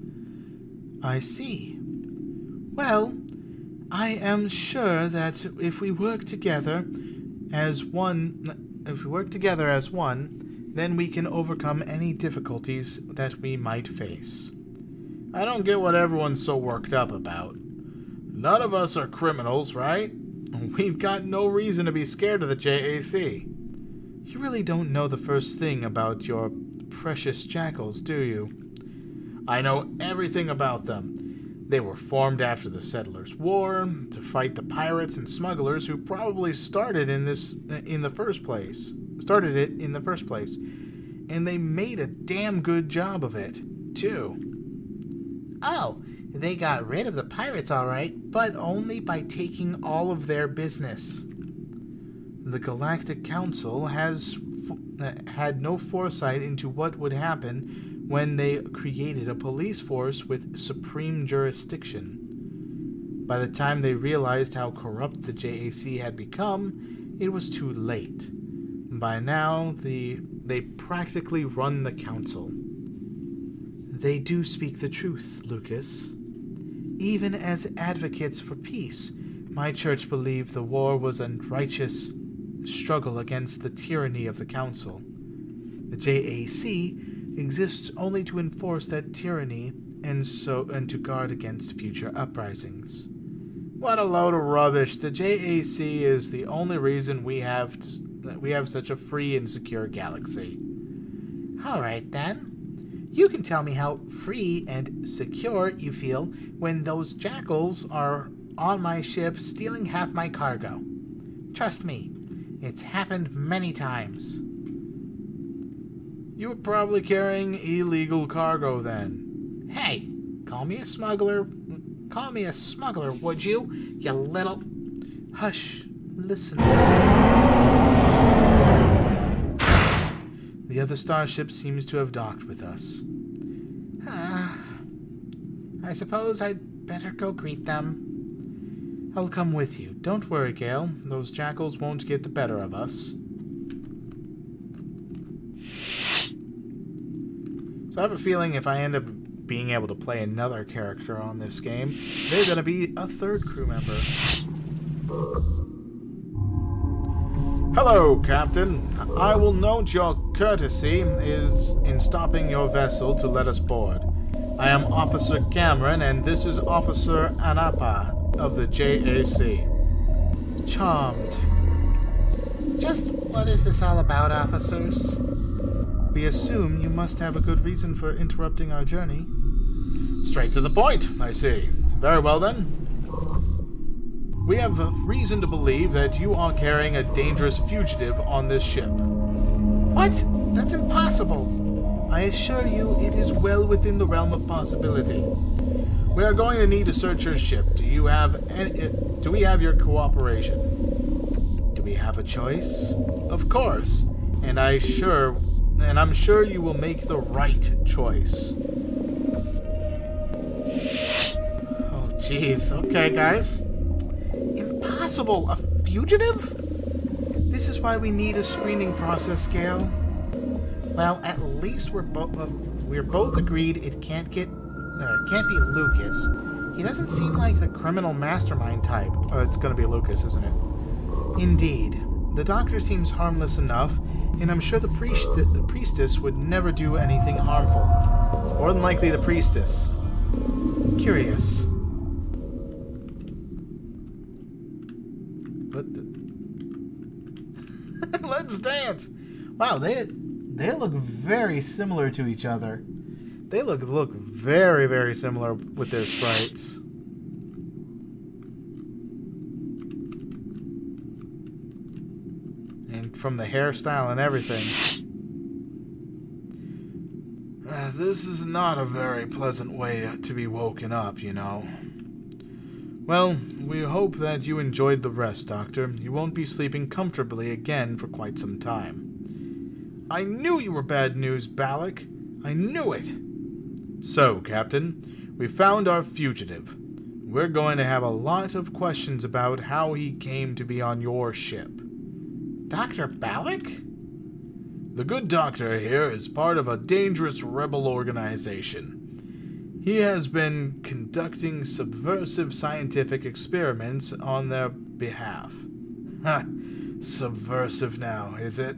Speaker 1: I see. Well, I am sure that if we work together as one, then we can overcome any difficulties that we might face. I don't get what everyone's so worked up about. None of us are criminals, right? We've got no reason to be scared of the JAC. You really don't know the first thing about your precious jackals, do you? I know everything about them. They were formed after the Settlers' War to fight the pirates and smugglers who probably started it in the first place. And they made a damn good job of it, too. Oh, they got rid of the pirates all right, but only by taking all of their business. The Galactic Council has had no foresight into what would happen when they created a police force with supreme jurisdiction. By the time they realized how corrupt the JAC had become, it was too late. By now, they practically run the council. They do speak the truth, Lucas. Even as advocates for peace, my church believed the war was a righteous struggle against the tyranny of the council. The JAC exists only to enforce that tyranny and to guard against future uprisings. What a load of rubbish. The JAC is the only reason we have such a free and secure galaxy. All right, then. You can tell me how free and secure you feel when those jackals are on my ship stealing half my cargo. Trust me, it's happened many times.
Speaker 2: You were probably carrying illegal cargo then.
Speaker 1: Hey, call me a smuggler. Call me a smuggler, would you? You little... Hush, listen. The other starship seems to have docked with us. I suppose I'd better go greet them. I'll come with you. Don't worry, Gail. Those jackals won't get the better of us. So I have a feeling if I end up being able to play another character on this game, there's going to be a third crew member.
Speaker 2: Hello, Captain. I will note your courtesy is in stopping your vessel to let us board. I am Officer Cameron, and this is Officer Anapa of the JAC.
Speaker 1: Charmed. Just what is this all about, officers? We assume you must have a good reason for interrupting our journey.
Speaker 2: Straight to the point, I see. Very well, then. We have reason to believe that you are carrying a dangerous fugitive on this ship.
Speaker 1: What? That's impossible. I assure you it is well within the realm of possibility.
Speaker 2: We are going to need to search your ship. Do we have your cooperation?
Speaker 1: Do we have a choice?
Speaker 2: Of course. And I'm sure you will make the right choice.
Speaker 1: Oh, jeez. Okay, guys. Impossible. A fugitive? This is why we need a screening process, Gail. Well, at least we're both agreed it can't be Lucas. He doesn't seem like the criminal mastermind type.
Speaker 2: Oh, it's going to be Lucas, isn't it?
Speaker 1: Indeed. The doctor seems harmless enough, and I'm sure the priestess would never do anything harmful.
Speaker 2: It's more than likely the priestess.
Speaker 1: Curious.
Speaker 2: Let's dance!
Speaker 1: Wow, They look very similar to each other. They look very, very similar with their sprites. And from the hairstyle and everything. This is not a very pleasant way to be woken up, you know. Well, we hope that you enjoyed the rest, Doctor. You won't be sleeping comfortably again for quite some time. I knew you were bad news, Balak. I knew it. So, Captain, we found our fugitive. We're going to have a lot of questions about how he came to be on your ship. Dr. Balak? The good doctor here is part of a dangerous rebel organization. He has been conducting subversive scientific experiments on their behalf. Ha! Subversive now, is it?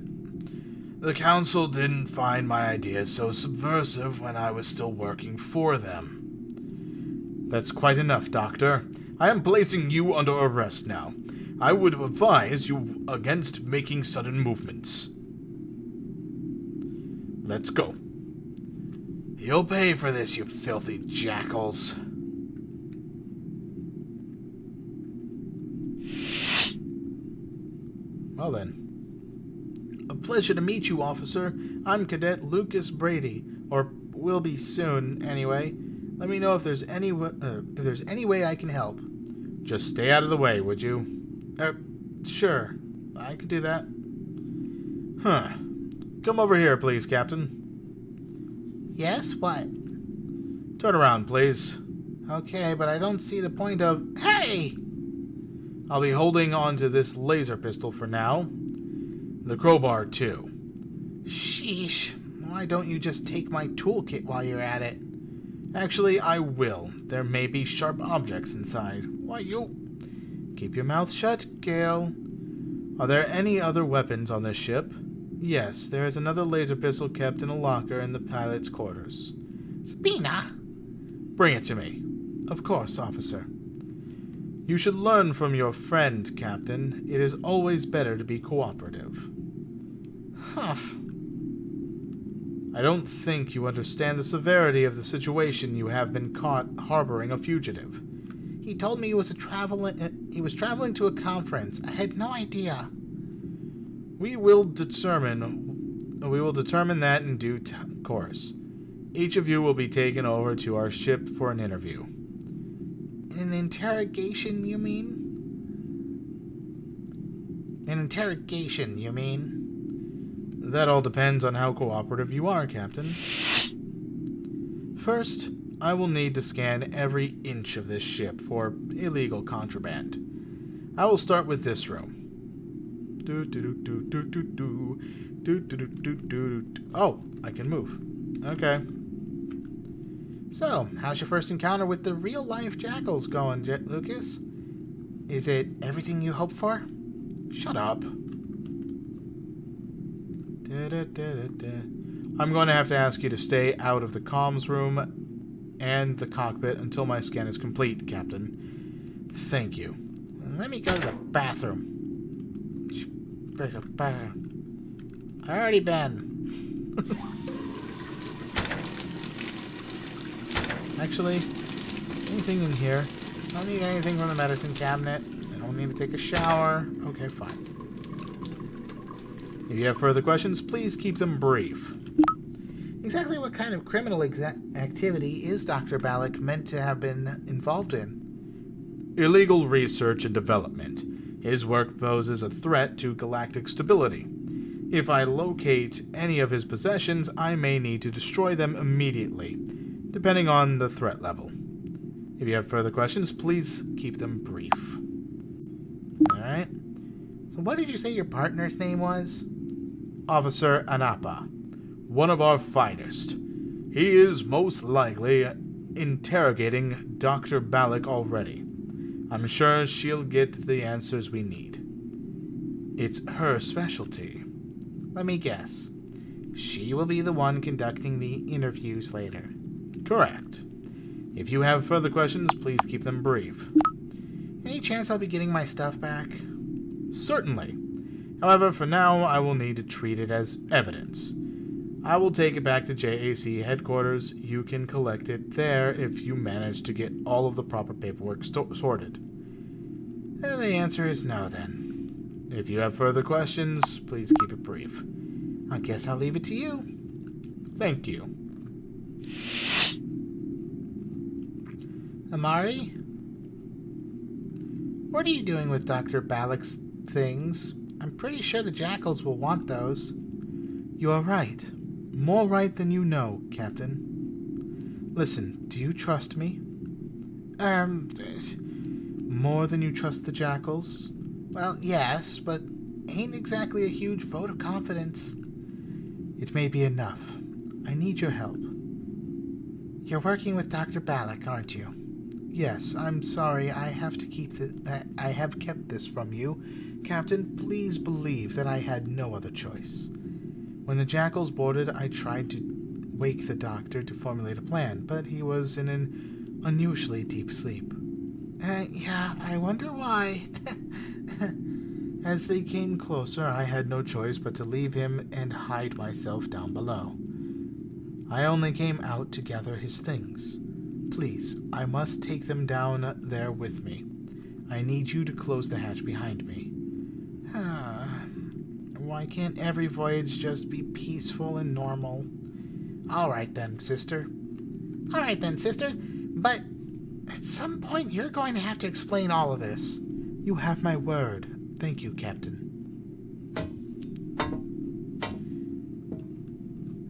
Speaker 1: The Council didn't find my ideas so subversive when I was still working for them. That's quite enough, Doctor. I am placing you under arrest now. I would advise you against making sudden movements. Let's go. You'll pay for this, you filthy jackals. Well then. A pleasure to meet you, officer. I'm Cadet Lucas Brady, or will be soon, anyway. Let me know if there's any way I can help. Just stay out of the way, would you? Sure. I could do that. Huh. Come over here, please, Captain. Yes, what? Turn around, please. Okay, but I don't see the point of... Hey! I'll be holding onto this laser pistol for now. The crowbar, too. Sheesh. Why don't you just take my toolkit while you're at it? Actually, I will. There may be sharp objects inside. Why, you... Keep your mouth shut, Gail. Are there any other weapons on this ship? Yes, there is another laser pistol kept in a locker in the pilot's quarters. Sabina! Bring it to me. Of course, officer. You should learn from your friend, Captain. It is always better to be cooperative. Huff. I don't think you understand the severity of the situation. You have been caught harboring a fugitive. He told me he was traveling to a conference. I had no idea. We will determine that in due course. Each of you will be taken over to our ship for an interview. An interrogation, you mean? An interrogation, you mean? That all depends on how cooperative you are, Captain. First, I will need to scan every inch of this ship for illegal contraband. I will start with this room. Oh, I can move. Okay. So, how's your first encounter with the real-life jackals going, Lucas? Is it everything you hoped for? Shut up. I'm going to have to ask you to stay out of the comms room and the cockpit until my scan is complete, Captain. Thank you. And let me go to the bathroom. I already been. Actually, anything in here? I don't need anything from the medicine cabinet. I don't need to take a shower. Okay, fine. If you have further questions, please keep them brief. Exactly what kind of criminal activity is Dr. Balak meant to have been involved in? Illegal research and development. His work poses a threat to galactic stability. If I locate any of his possessions, I may need to destroy them immediately, depending on the threat level. If you have further questions, please keep them brief. Alright. So what did you say your partner's name was? Officer Anapa. One of our finest. He is most likely interrogating Dr. Balak already. I'm sure she'll get the answers we need. It's her specialty. Let me guess. She will be the one conducting the interviews later. Correct. If you have further questions, please keep them brief. Any chance I'll be getting my stuff back? Certainly. However, for now, I will need to treat it as evidence.
Speaker 2: I will take it back to JAC headquarters. You can collect it there if you manage to get all of the proper paperwork sorted.
Speaker 1: And the answer is no, then.
Speaker 2: If you have further questions, please keep it brief.
Speaker 1: I guess I'll leave it to you.
Speaker 2: Thank you.
Speaker 1: Amari? What are you doing with Dr. Balak's things? I'm pretty sure the Jackals will want those. You are right. More right than you know, Captain. Listen, do you trust me? More than you trust the Jackals? Well, yes, but ain't exactly a huge vote of confidence. It may be enough. I need your help. You're working with Dr. Balak, aren't you? Yes, I'm sorry. I have kept this from you. Captain, please believe that I had no other choice. When the Jackals boarded, I tried to wake the doctor to formulate a plan, but he was in an unusually deep sleep. Yeah, I wonder why. As they came closer, I had no choice but to leave him and hide myself down below. I only came out to gather his things. Please, I must take them down there with me. I need you to close the hatch behind me. Why can't every voyage just be peaceful and normal? All right then, sister. But at some point you're going to have to explain all of this. You have my word. Thank you, Captain.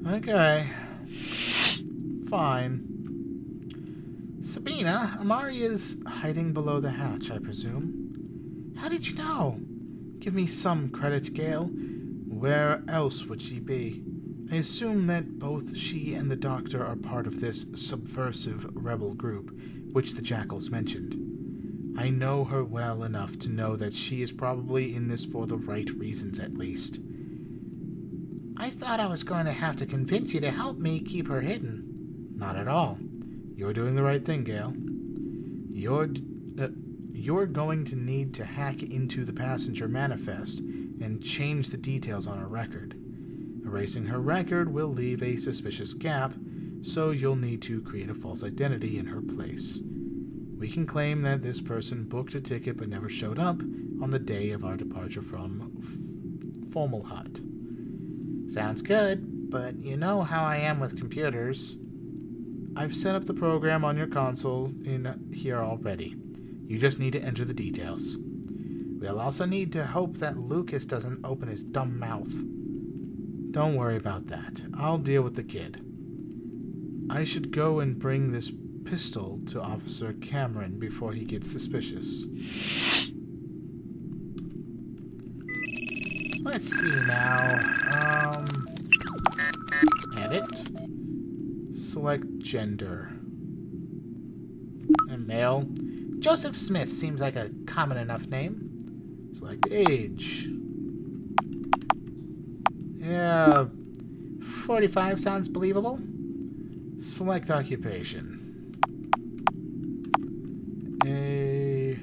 Speaker 2: Okay. Fine.
Speaker 1: Sabina, Amari is hiding below the hatch, I presume. How did you know? Give me some credit, Gail. Where else would she be? I assume that both she and the doctor are part of this subversive rebel group, which the Jackals mentioned. I know her well enough to know that she is probably in this for the right reasons, at least. I thought I was going to have to convince you to help me keep her hidden. Not at all. You're doing the right thing, Gail. You're going to need to hack into the passenger manifest and change the details on her record. Erasing her record will leave a suspicious gap, so you'll need to create a false identity in her place. We can claim that this person booked a ticket but never showed up on the day of our departure from Fomalhaut. Sounds good, but you know how I am with computers. I've set up the program on your console in here already. You just need to enter the details. We'll also need to hope that Lucas doesn't open his dumb mouth. Don't worry about that. I'll deal with the kid. I should go and bring this pistol to Officer Cameron before he gets suspicious. Let's see now. Edit. Select gender. And male. Joseph Smith seems like a common enough name. Select age. Yeah, 45 sounds believable. Select occupation. A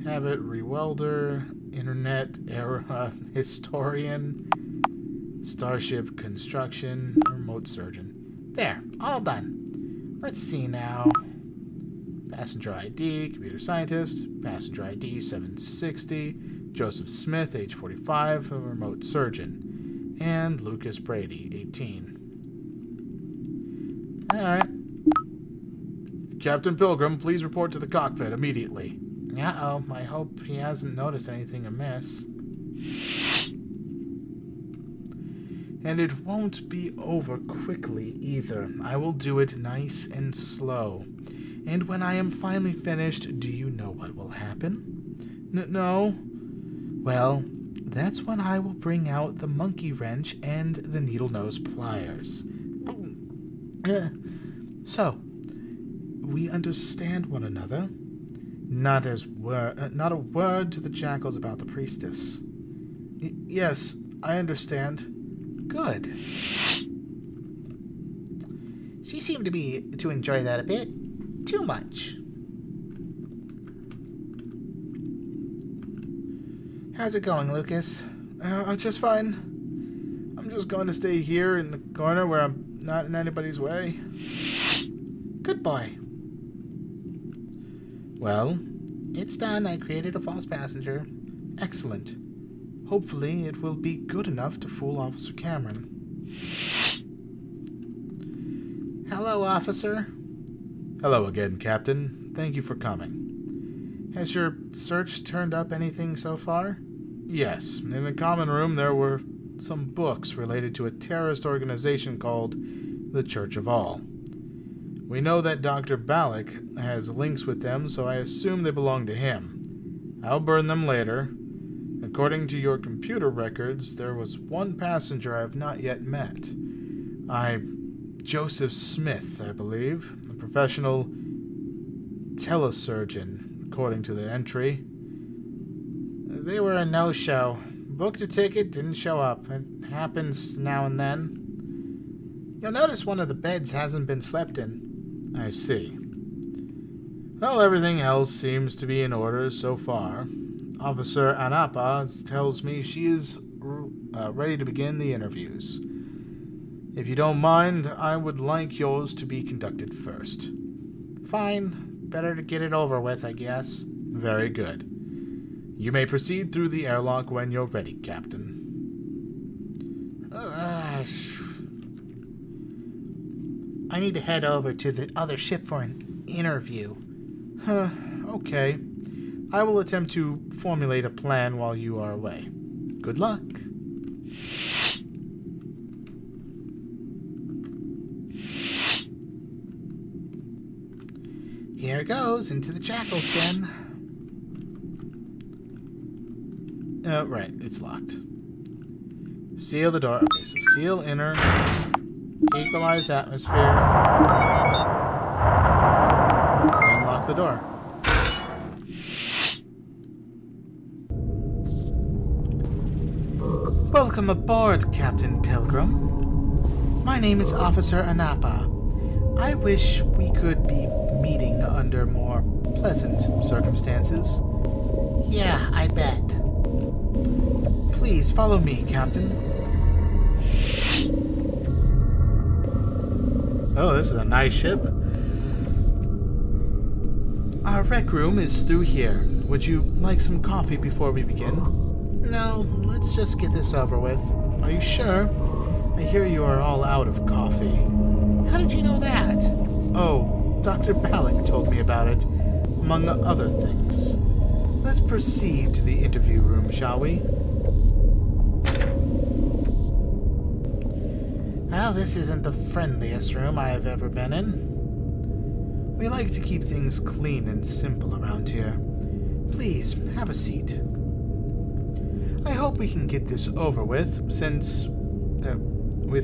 Speaker 1: habit rewelder, internet era historian, starship construction, remote surgeon. There, all done. Let's see now. Passenger ID, computer scientist. Passenger ID 760. Joseph Smith, age 45, a remote surgeon. And Lucas Brady, 18. Alright.
Speaker 2: Captain Pilgrim, please report to the cockpit immediately.
Speaker 1: Uh-oh, I hope he hasn't noticed anything amiss. And it won't be over quickly either. I will do it nice and slow. And when I am finally finished, do you know what will happen? No. Well, that's when I will bring out the monkey wrench and the needle-nose pliers. So, we understand one another. Not a word to the Jackals about the priestess. Yes, I understand. Good. She seemed to enjoy that a bit. Too much. How's it going, Lucas? Just fine. just going to stay here in the corner where I'm not in anybody's way. Good boy. Well, it's done. I created a false passenger. Excellent. Hopefully it will be good enough to fool Officer Cameron. Hello, officer. Hello again, Captain. Thank you for coming. Has your search turned up anything so far? Yes. In the common room there were some books related to a terrorist organization called the Church of All. We know that Dr. Balak has links with them, so I assume they belong to him. I'll burn them later. According to your computer records, there was one passenger I have not yet met. Joseph Smith, I believe, a professional telesurgeon, according to the entry. They were a no-show. Booked a ticket, didn't show up. It happens now and then. You'll notice one of the beds hasn't been slept in. I see. Well, everything else seems to be in order so far. Officer Anapa tells me she is ready to begin the interviews. If you don't mind, I would like yours to be conducted first. Fine. Better to get it over with, I guess. Very good. You may proceed through the airlock when you're ready, Captain. I need to head over to the other ship for an interview. Okay. I will attempt to formulate a plan while you are away. Good luck. Here goes into the Jackal's den. Right, it's locked. Seal the door. Okay, so seal inner. Equalize atmosphere. And lock the door. Welcome aboard, Captain Pilgrim. My name is Officer Anapa. I wish we could be meeting under more pleasant circumstances. Yeah, I bet. Please follow me, Captain. Oh, this is a nice ship. Our rec room is through here. Would you like some coffee before we begin? No, let's just get this over with. Are you sure? I hear you are all out of coffee. How did you know that? Oh, Dr. Balak told me about it, among other things. Let's proceed to the interview room, shall we? Well, this isn't the friendliest room I have ever been in. We like to keep things clean and simple around here. Please, have a seat. I hope we can get this over with, with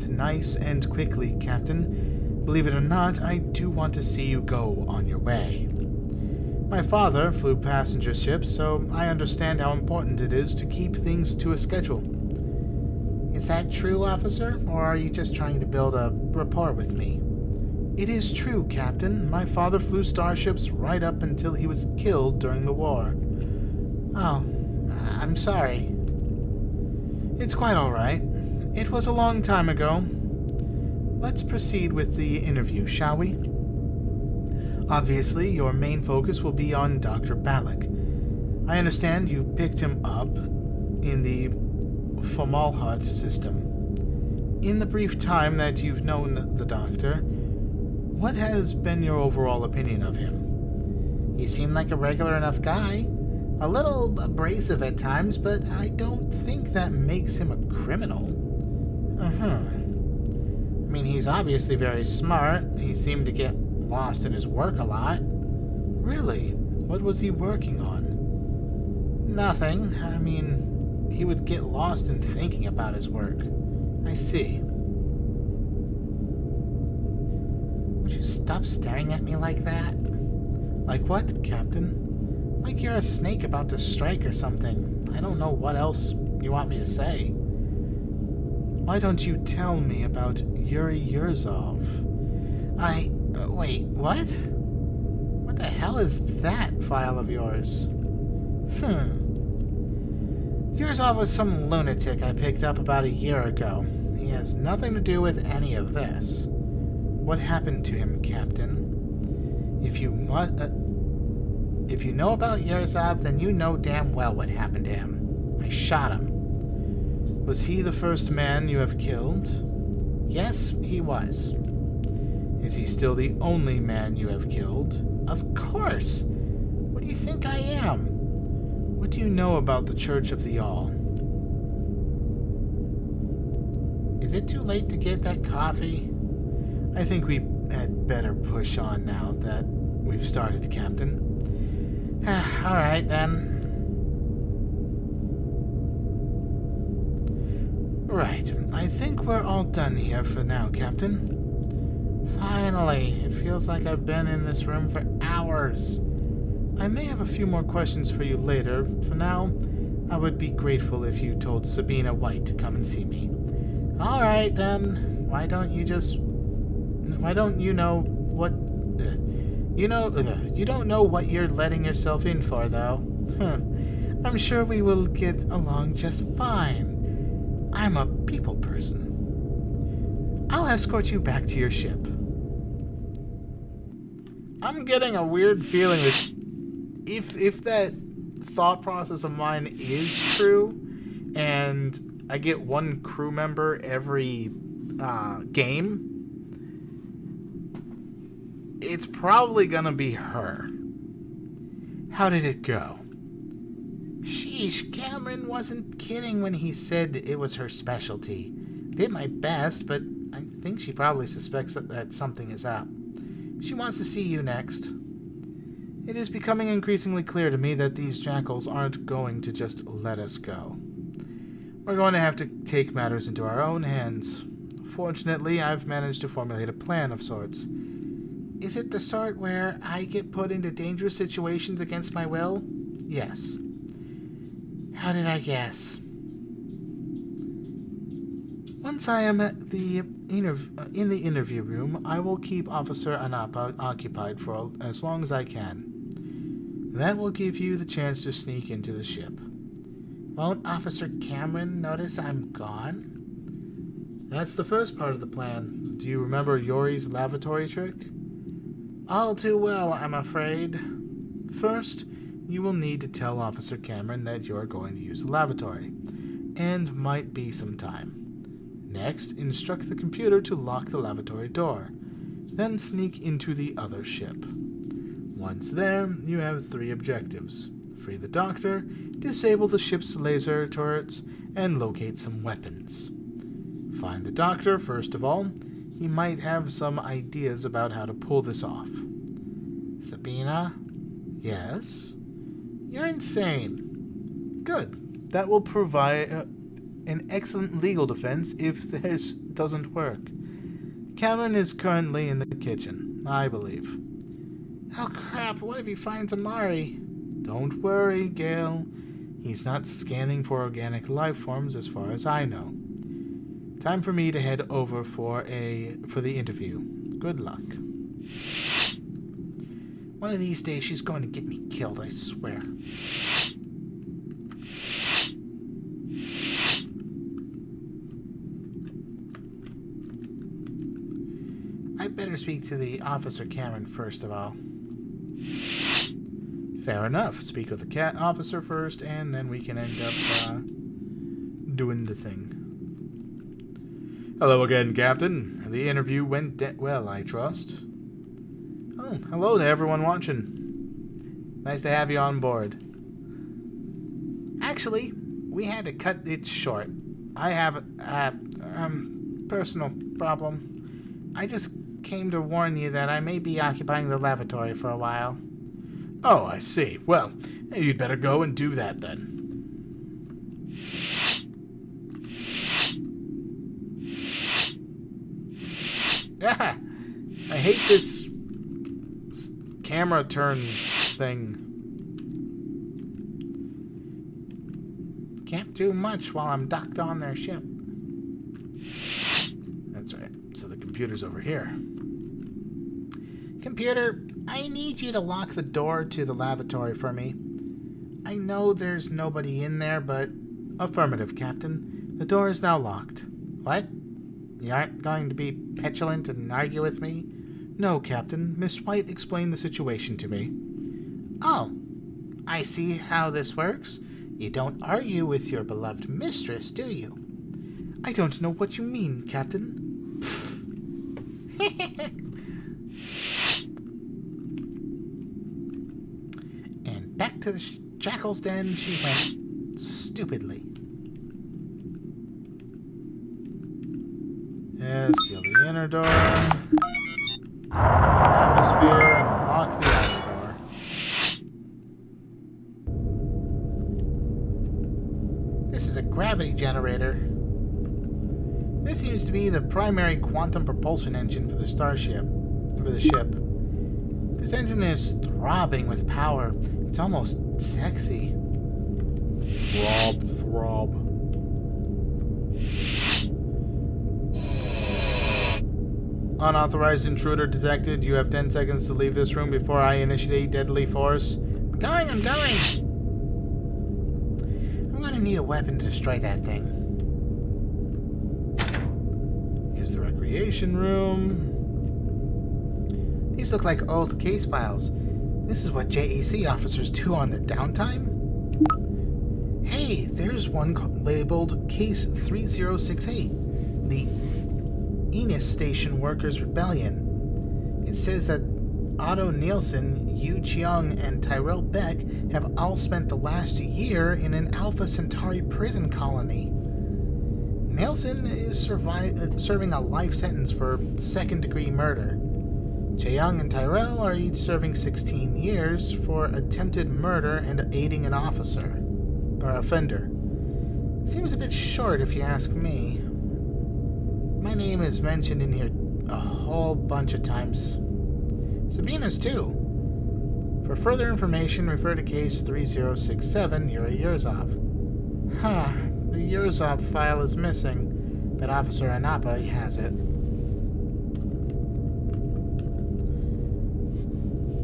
Speaker 1: nice and quickly, Captain. Believe it or not, I do want to see you go on your way. My father flew passenger ships, so I understand how important it is to keep things to a schedule. Is that true, officer, or are you just trying to build a rapport with me? It is true, Captain. My father flew starships right up until he was killed during the war. Oh, I'm sorry. It's quite all right. It was a long time ago. Let's proceed with the interview, shall we? Obviously, your main focus will be on Dr. Balak. I understand you picked him up in the Fomalhaut system. In the brief time that you've known the Doctor, what has been your overall opinion of him? He seemed like a regular enough guy. A little abrasive at times, but I don't think that makes him a criminal. I mean, he's obviously very smart. He seemed to get lost in his work a lot. Really? What was he working on? Nothing. I mean, he would get lost in thinking about his work. I see. Would you stop staring at me like that? Like what, Captain? Like you're a snake about to strike or something. I don't know what else you want me to say. Why don't you tell me about Yuri Yurzov? Wait, what? What the hell is that file of yours? Yurzov was some lunatic I picked up about a year ago. He He has nothing to do with any of this. What happened to him, Captain? If you know about Yarzov, then you know damn well what happened to him. I shot him. Was he the first man you have killed? Yes, he was. Is he still the only man you have killed? Of course! What do you think I am? What do you know about the Church of the All? Is it too late to get that coffee? I think we had better push on now that we've started, Captain. Alright, then. Right, I think we're all done here for now, Captain. Finally, it feels like I've been in this room for hours. I may have a few more questions for you later. For now, I would be grateful if you told Sabina White to come and see me. Alright, then. Why don't you know what... you don't know what you're letting yourself in for, though. I'm sure we will get along just fine. I'm a people person. I'll escort you back to your ship. I'm getting a weird feeling that if that thought process of mine is true, and I get one crew member every game, it's probably gonna be her. How did it go? Sheesh, Cameron wasn't kidding when he said it was her specialty. Did my best, but I think she probably suspects that something is up. She wants to see you next. It is becoming increasingly clear to me that these jackals aren't going to just let us go. We're going to have to take matters into our own hands. Fortunately, I've managed to formulate a plan of sorts. Is it the sort where I get put into dangerous situations against my will? Yes. How did I guess? Once I am at in the interview room, I will keep Officer Anapa occupied for as long as I can. That will give you the chance to sneak into the ship. Won't Officer Cameron notice I'm gone? That's the first part of the plan. Do you remember Yori's lavatory trick? All too well, I'm afraid. First, you will need to tell Officer Cameron that you're going to use the lavatory, and might be some time. Next, instruct the computer to lock the lavatory door, then sneak into the other ship. Once there, you have 3 objectives. Free the doctor, disable the ship's laser turrets, and locate some weapons. Find the doctor, first of all. He might have some ideas about how to pull this off. Sabina? Yes? You're insane. Good. That will provide an excellent legal defense if this doesn't work. Cameron is currently in the kitchen, I believe. Oh crap, what if he finds Amari? Don't worry, Gail. He's not scanning for organic life forms as far as I know. Time for me to head over for the interview. Good luck. One of these days she's going to get me killed, I swear. I better speak to the Officer Cameron first of all. Fair enough. Speak with the officer first, and then we can end up doing the thing.
Speaker 2: Hello again, Captain. The interview went well, I trust.
Speaker 1: Oh, hello to everyone watching. Nice to have you on board. Actually, we had to cut it short. I have a personal problem. I just came to warn you that I may be occupying the lavatory for a while.
Speaker 2: Oh, I see. Well, you'd better go and do that then.
Speaker 1: Ah, I hate this camera turn thing. Can't do much while I'm docked on their ship.
Speaker 2: That's right. So the computer's over here.
Speaker 1: Computer, I need you to lock the door to the lavatory for me. I know there's nobody in there, but... Affirmative, Captain. The door is now locked. What? You aren't going to be petulant and argue with me?
Speaker 3: No, Captain. Miss White explained the situation to me.
Speaker 1: Oh, I see how this works. You don't argue with your beloved mistress, do you?
Speaker 3: I don't know what you mean, Captain.
Speaker 1: And back to the Jackal's den she went, stupidly.
Speaker 2: Yeah, seal the inner door. Atmosphere and unlock the outer door.
Speaker 1: This is a gravity generator. This seems to be the primary quantum propulsion engine for the ship. This engine is throbbing with power. It's almost sexy.
Speaker 2: Throb.
Speaker 3: Unauthorized intruder detected. You have 10 seconds to leave this room before I initiate deadly force.
Speaker 1: I'm going! I'm gonna need a weapon to destroy that thing.
Speaker 3: Here's the recreation room.
Speaker 1: These look like old case files. This is what JAC officers do on their downtime? Hey, there's one labeled Case 3068. The Enos Station Workers' Rebellion. It says that Otto Nielsen, Yu Chiang, and Tyrell Beck have all spent the last year in an Alpha Centauri prison colony. Nielsen is serving a life sentence for second-degree murder. Chiang and Tyrell are each serving 16 years for attempted murder and aiding an officer, or offender. Seems a bit short if you ask me. My name is mentioned in here a whole bunch of times. Sabina's too. For further information, refer to case 3067, Yuri Yurzov. The Yurzov file is missing, but Officer Anapa has it.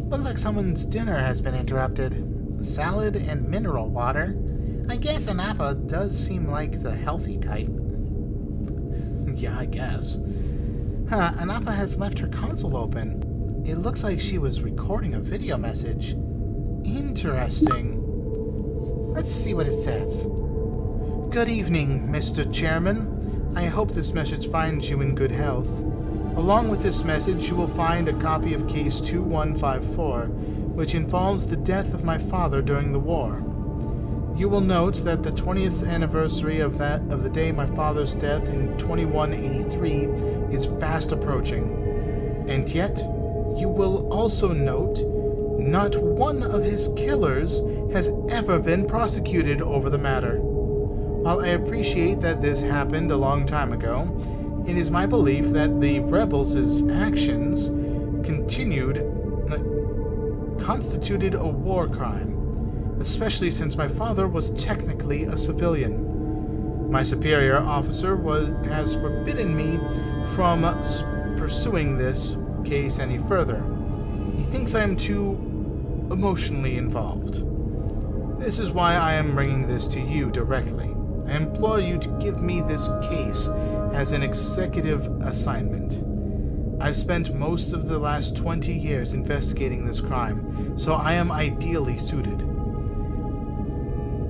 Speaker 1: Looks like someone's dinner has been interrupted. Salad and mineral water. I guess Anapa does seem like the healthy type.
Speaker 3: Yeah, I guess.
Speaker 1: Anapa has left her console open. It looks like she was recording a video message. Interesting. Let's see what it says.
Speaker 3: Good evening, Mr. Chairman. I hope this message finds you in good health. Along with this message, you will find a copy of Case 2154, which involves the death of my father during the war. You will note that the 20th anniversary of the day my father's death in 2183 is fast approaching. And yet, you will also note not one of his killers has ever been prosecuted over the matter. While I appreciate that this happened a long time ago, it is my belief that the rebels' actions constituted a war crime, especially since my father was technically a civilian. My superior officer has forbidden me from pursuing this case any further. He thinks I am too emotionally involved. This is why I am bringing this to you directly. I implore you to give me this case as an executive assignment. I've spent most of the last 20 years investigating this crime, so I am ideally suited.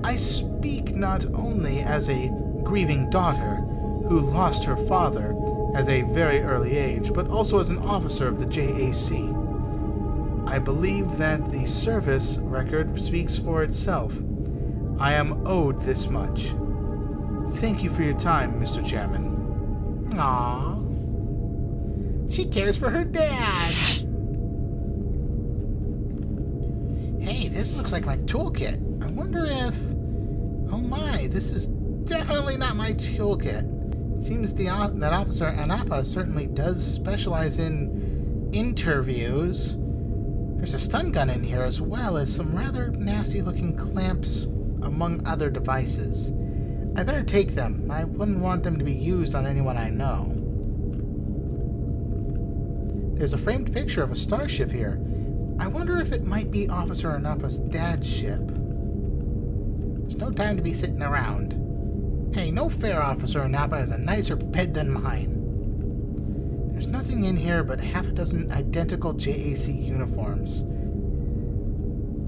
Speaker 3: I speak not only as a grieving daughter who lost her father at a very early age, but also as an officer of the JAC. I believe that the service record speaks for itself. I am owed this much. Thank you for your time, Mr. Chairman.
Speaker 1: Aww. She cares for her dad. Hey, this looks like my toolkit. I wonder if... Oh my, this is definitely not my toolkit. It seems that Officer Anapa certainly does specialize in interviews. There's a stun gun in here as well as some rather nasty-looking clamps, among other devices. I better take them. I wouldn't want them to be used on anyone I know. There's a framed picture of a starship here. I wonder if it might be Officer Anapa's dad's ship. There's no time to be sitting around. Hey, no fair Officer Anapa has a nicer bed than mine.
Speaker 3: There's nothing in here but half a dozen identical JAC uniforms.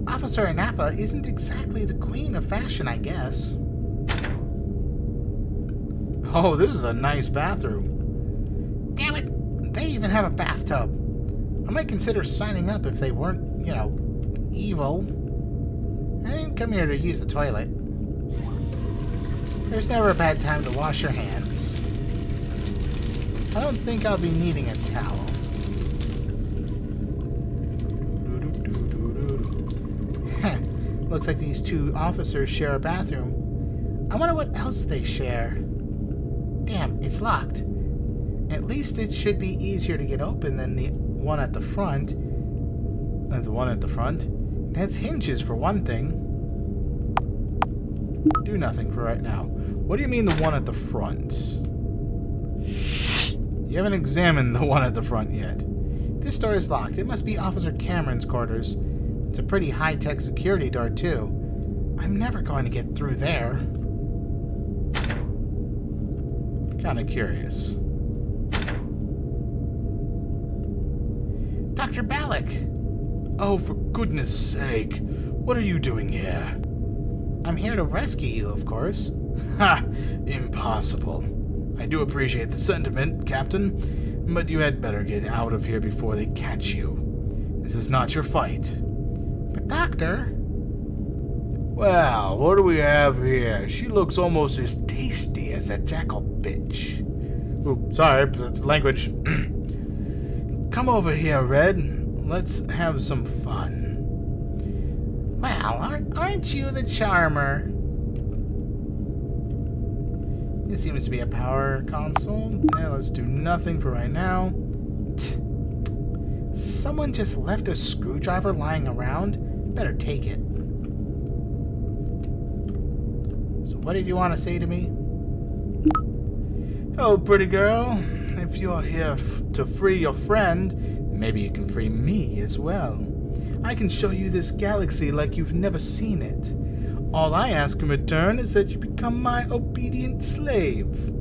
Speaker 3: Officer Anapa isn't exactly the queen of fashion, I guess. Oh, this is a nice bathroom. Damn it! They even have a bathtub. I might consider signing up if they weren't, you know, evil. I didn't come here to use the toilet. There's never a bad time to wash your hands. I don't think I'll be needing a towel. Looks like these two officers share a bathroom. I wonder what else they share. Damn, it's locked. At least it should be easier to get open than the one at the front. The one at the front? It has hinges for one thing. Do nothing for right now. What do you mean the one at the front? You haven't examined the one at the front yet. This door is locked. It must be Officer Cameron's quarters. It's a pretty high-tech security door, too. I'm never going to get through there. Kinda curious. Dr. Ballack!
Speaker 2: Oh, for goodness sake. What are you doing here?
Speaker 3: I'm here to rescue you, of course.
Speaker 2: Ha! Impossible. I do appreciate the sentiment, Captain, but you had better get out of here before they catch you. This is not your fight.
Speaker 3: But, Doctor...
Speaker 2: Well, what do we have here? She looks almost as tasty as that jackal bitch.
Speaker 3: Ooh, sorry, language.
Speaker 2: Come over here, Red. Let's have some fun.
Speaker 3: Well, aren't you the charmer? This seems to be a power console. Yeah, let's do nothing for right now. Someone just left a screwdriver lying around. Better take it. So what did you want to say to me?
Speaker 2: Oh, pretty girl. If you're here to free your friend, maybe you can free me as well. I can show you this galaxy like you've never seen it. All I ask in return is that you become my obedient slave.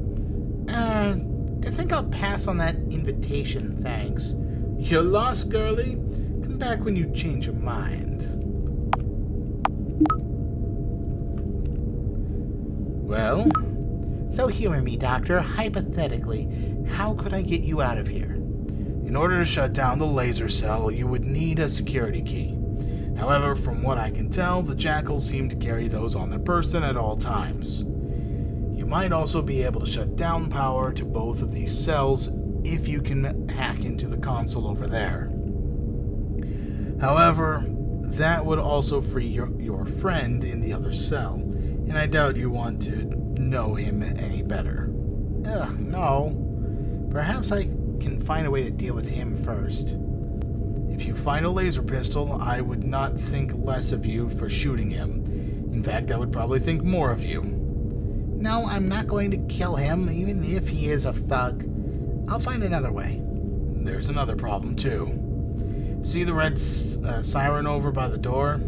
Speaker 3: I think I'll pass on that invitation, thanks.
Speaker 2: You're lost, girlie? Come back when you change your mind.
Speaker 3: Well? So humor me, Doctor. Hypothetically, how could I get you out of here?
Speaker 2: In order to shut down the laser cell, you would need a security key. However, from what I can tell, the jackals seem to carry those on their person at all times. You might also be able to shut down power to both of these cells if you can hack into the console over there. However, that would also free your friend in the other cell, and I doubt you want to know him any better.
Speaker 3: Ugh, no. Perhaps I can find a way to deal with him first.
Speaker 2: If you find a laser pistol, I would not think less of you for shooting him. In fact, I would probably think more of you.
Speaker 3: No, I'm not going to kill him, even if he is a thug. I'll find another way.
Speaker 2: There's another problem, too. See the red siren over by the door?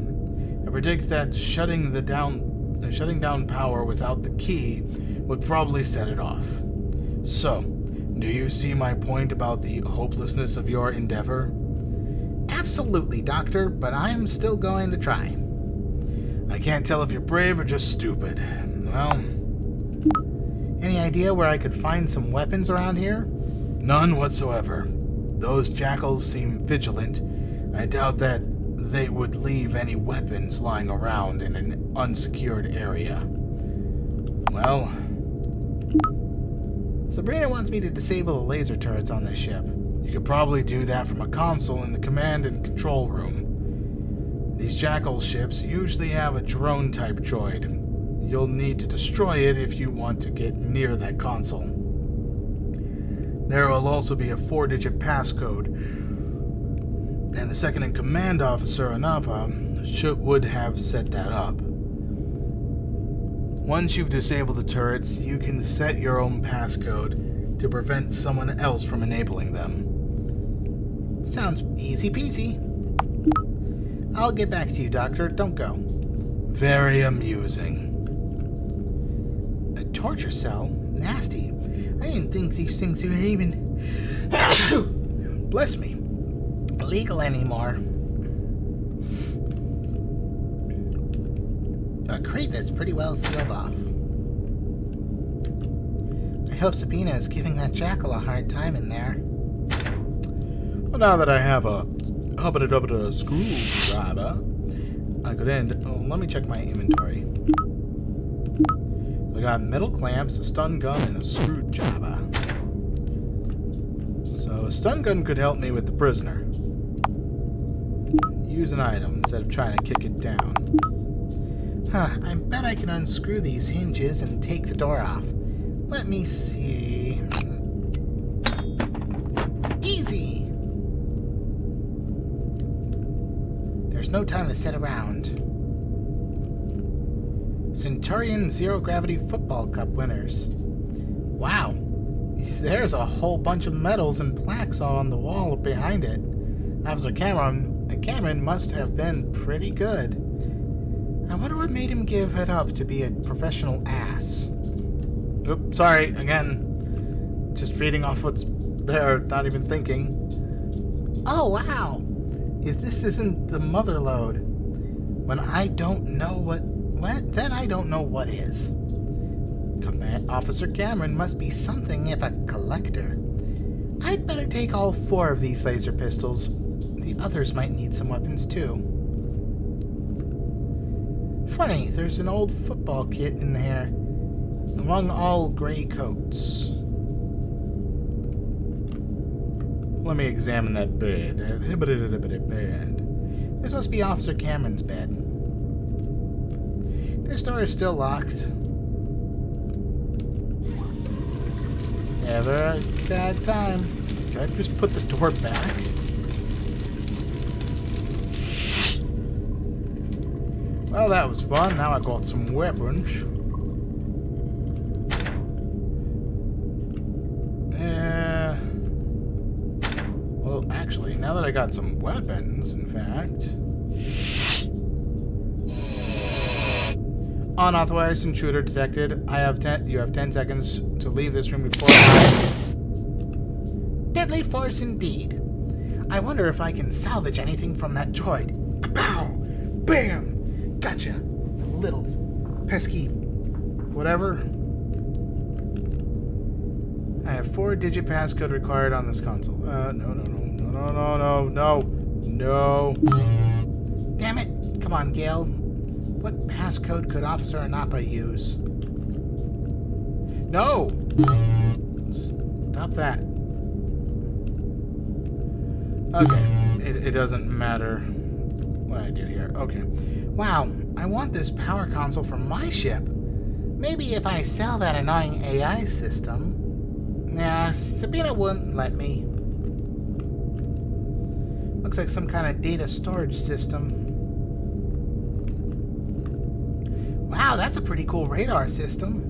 Speaker 2: I predict that shutting down power without the key would probably set it off. So, do you see my point about the hopelessness of your endeavor?
Speaker 3: Absolutely, Doctor, but I am still going to try.
Speaker 2: I can't tell if you're brave or just stupid. Well...
Speaker 3: Any idea where I could find some weapons around here?
Speaker 2: None whatsoever. Those jackals seem vigilant. I doubt that they would leave any weapons lying around in an unsecured area. Well...
Speaker 3: Sabrina wants me to disable the laser turrets on this ship.
Speaker 2: You could probably do that from a console in the command and control room. These jackal ships usually have a drone-type droid. You'll need to destroy it if you want to get near that console. There will also be a 4-digit passcode, and the second-in-command officer, Anapa, would have set that up. Once you've disabled the turrets, you can set your own passcode to prevent someone else from enabling them.
Speaker 3: Sounds easy peasy. I'll get back to you, Doctor. Don't go.
Speaker 2: Very amusing.
Speaker 3: A torture cell? Nasty. I didn't think these things were even Bless me. Illegal anymore. A crate that's pretty well sealed off. I hope Sabina is giving that jackal a hard time in there.
Speaker 2: Well, now that I have a hubba-da-dubba-da screwdriver, I could end. Oh, let me check my inventory. I got metal clamps, a stun gun, and a screwdriver. So a stun gun could help me with the prisoner. Use an item instead of trying to kick it down.
Speaker 3: Huh, I bet I can unscrew these hinges and take the door off. Let me see. Easy! There's no time to sit around. Centurion Zero Gravity Football Cup winners. Wow. There's a whole bunch of medals and plaques all on the wall behind it. Officer Cameron must have been pretty good. I wonder what made him give it up to be a professional ass. Oops, sorry, again. Just reading off what's there, not even thinking. Oh, wow. If this isn't the mother lode, when I don't know what, then I don't know what is. Officer Cameron must be something if a collector. I'd better take all 4 of these laser pistols. The others might need some weapons too. Funny, there's an old football kit in there, among all gray coats.
Speaker 2: Let me examine that bed.
Speaker 3: This must be Officer Cameron's bed. This door is still locked. Never a bad time.
Speaker 2: Can I just put the door back?
Speaker 3: Well, that was fun. Now I got some weapons.
Speaker 2: Well, actually, now that I got some weapons, in fact...
Speaker 3: Unauthorized intruder detected. You have 10 seconds to leave this room before Deadly force indeed. I wonder if I can salvage anything from that droid. Kapow! Bam! Gotcha. Little pesky whatever. I have 4-digit passcode required on this console. No. Damn it. Come on, Gail. What passcode could Officer Anapa use? No! Stop that. Okay. It doesn't matter what I do here. Okay. Wow, I want this power console for my ship. Maybe if I sell that annoying AI system. Nah, Sabina wouldn't let me. Looks like some kind of data storage system. Wow, that's a pretty cool radar system.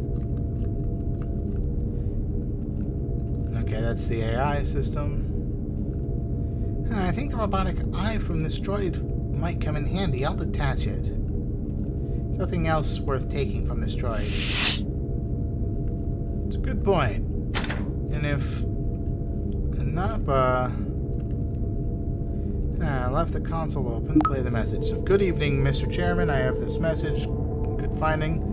Speaker 3: Okay, that's the AI system. I think the robotic eye from this droid might come in handy. I'll detach it. There's nothing else worth taking from this droid. It's a good point. And if Anapa left the console open, play the message. So, good evening, Mr. Chairman. I have this message. Good finding.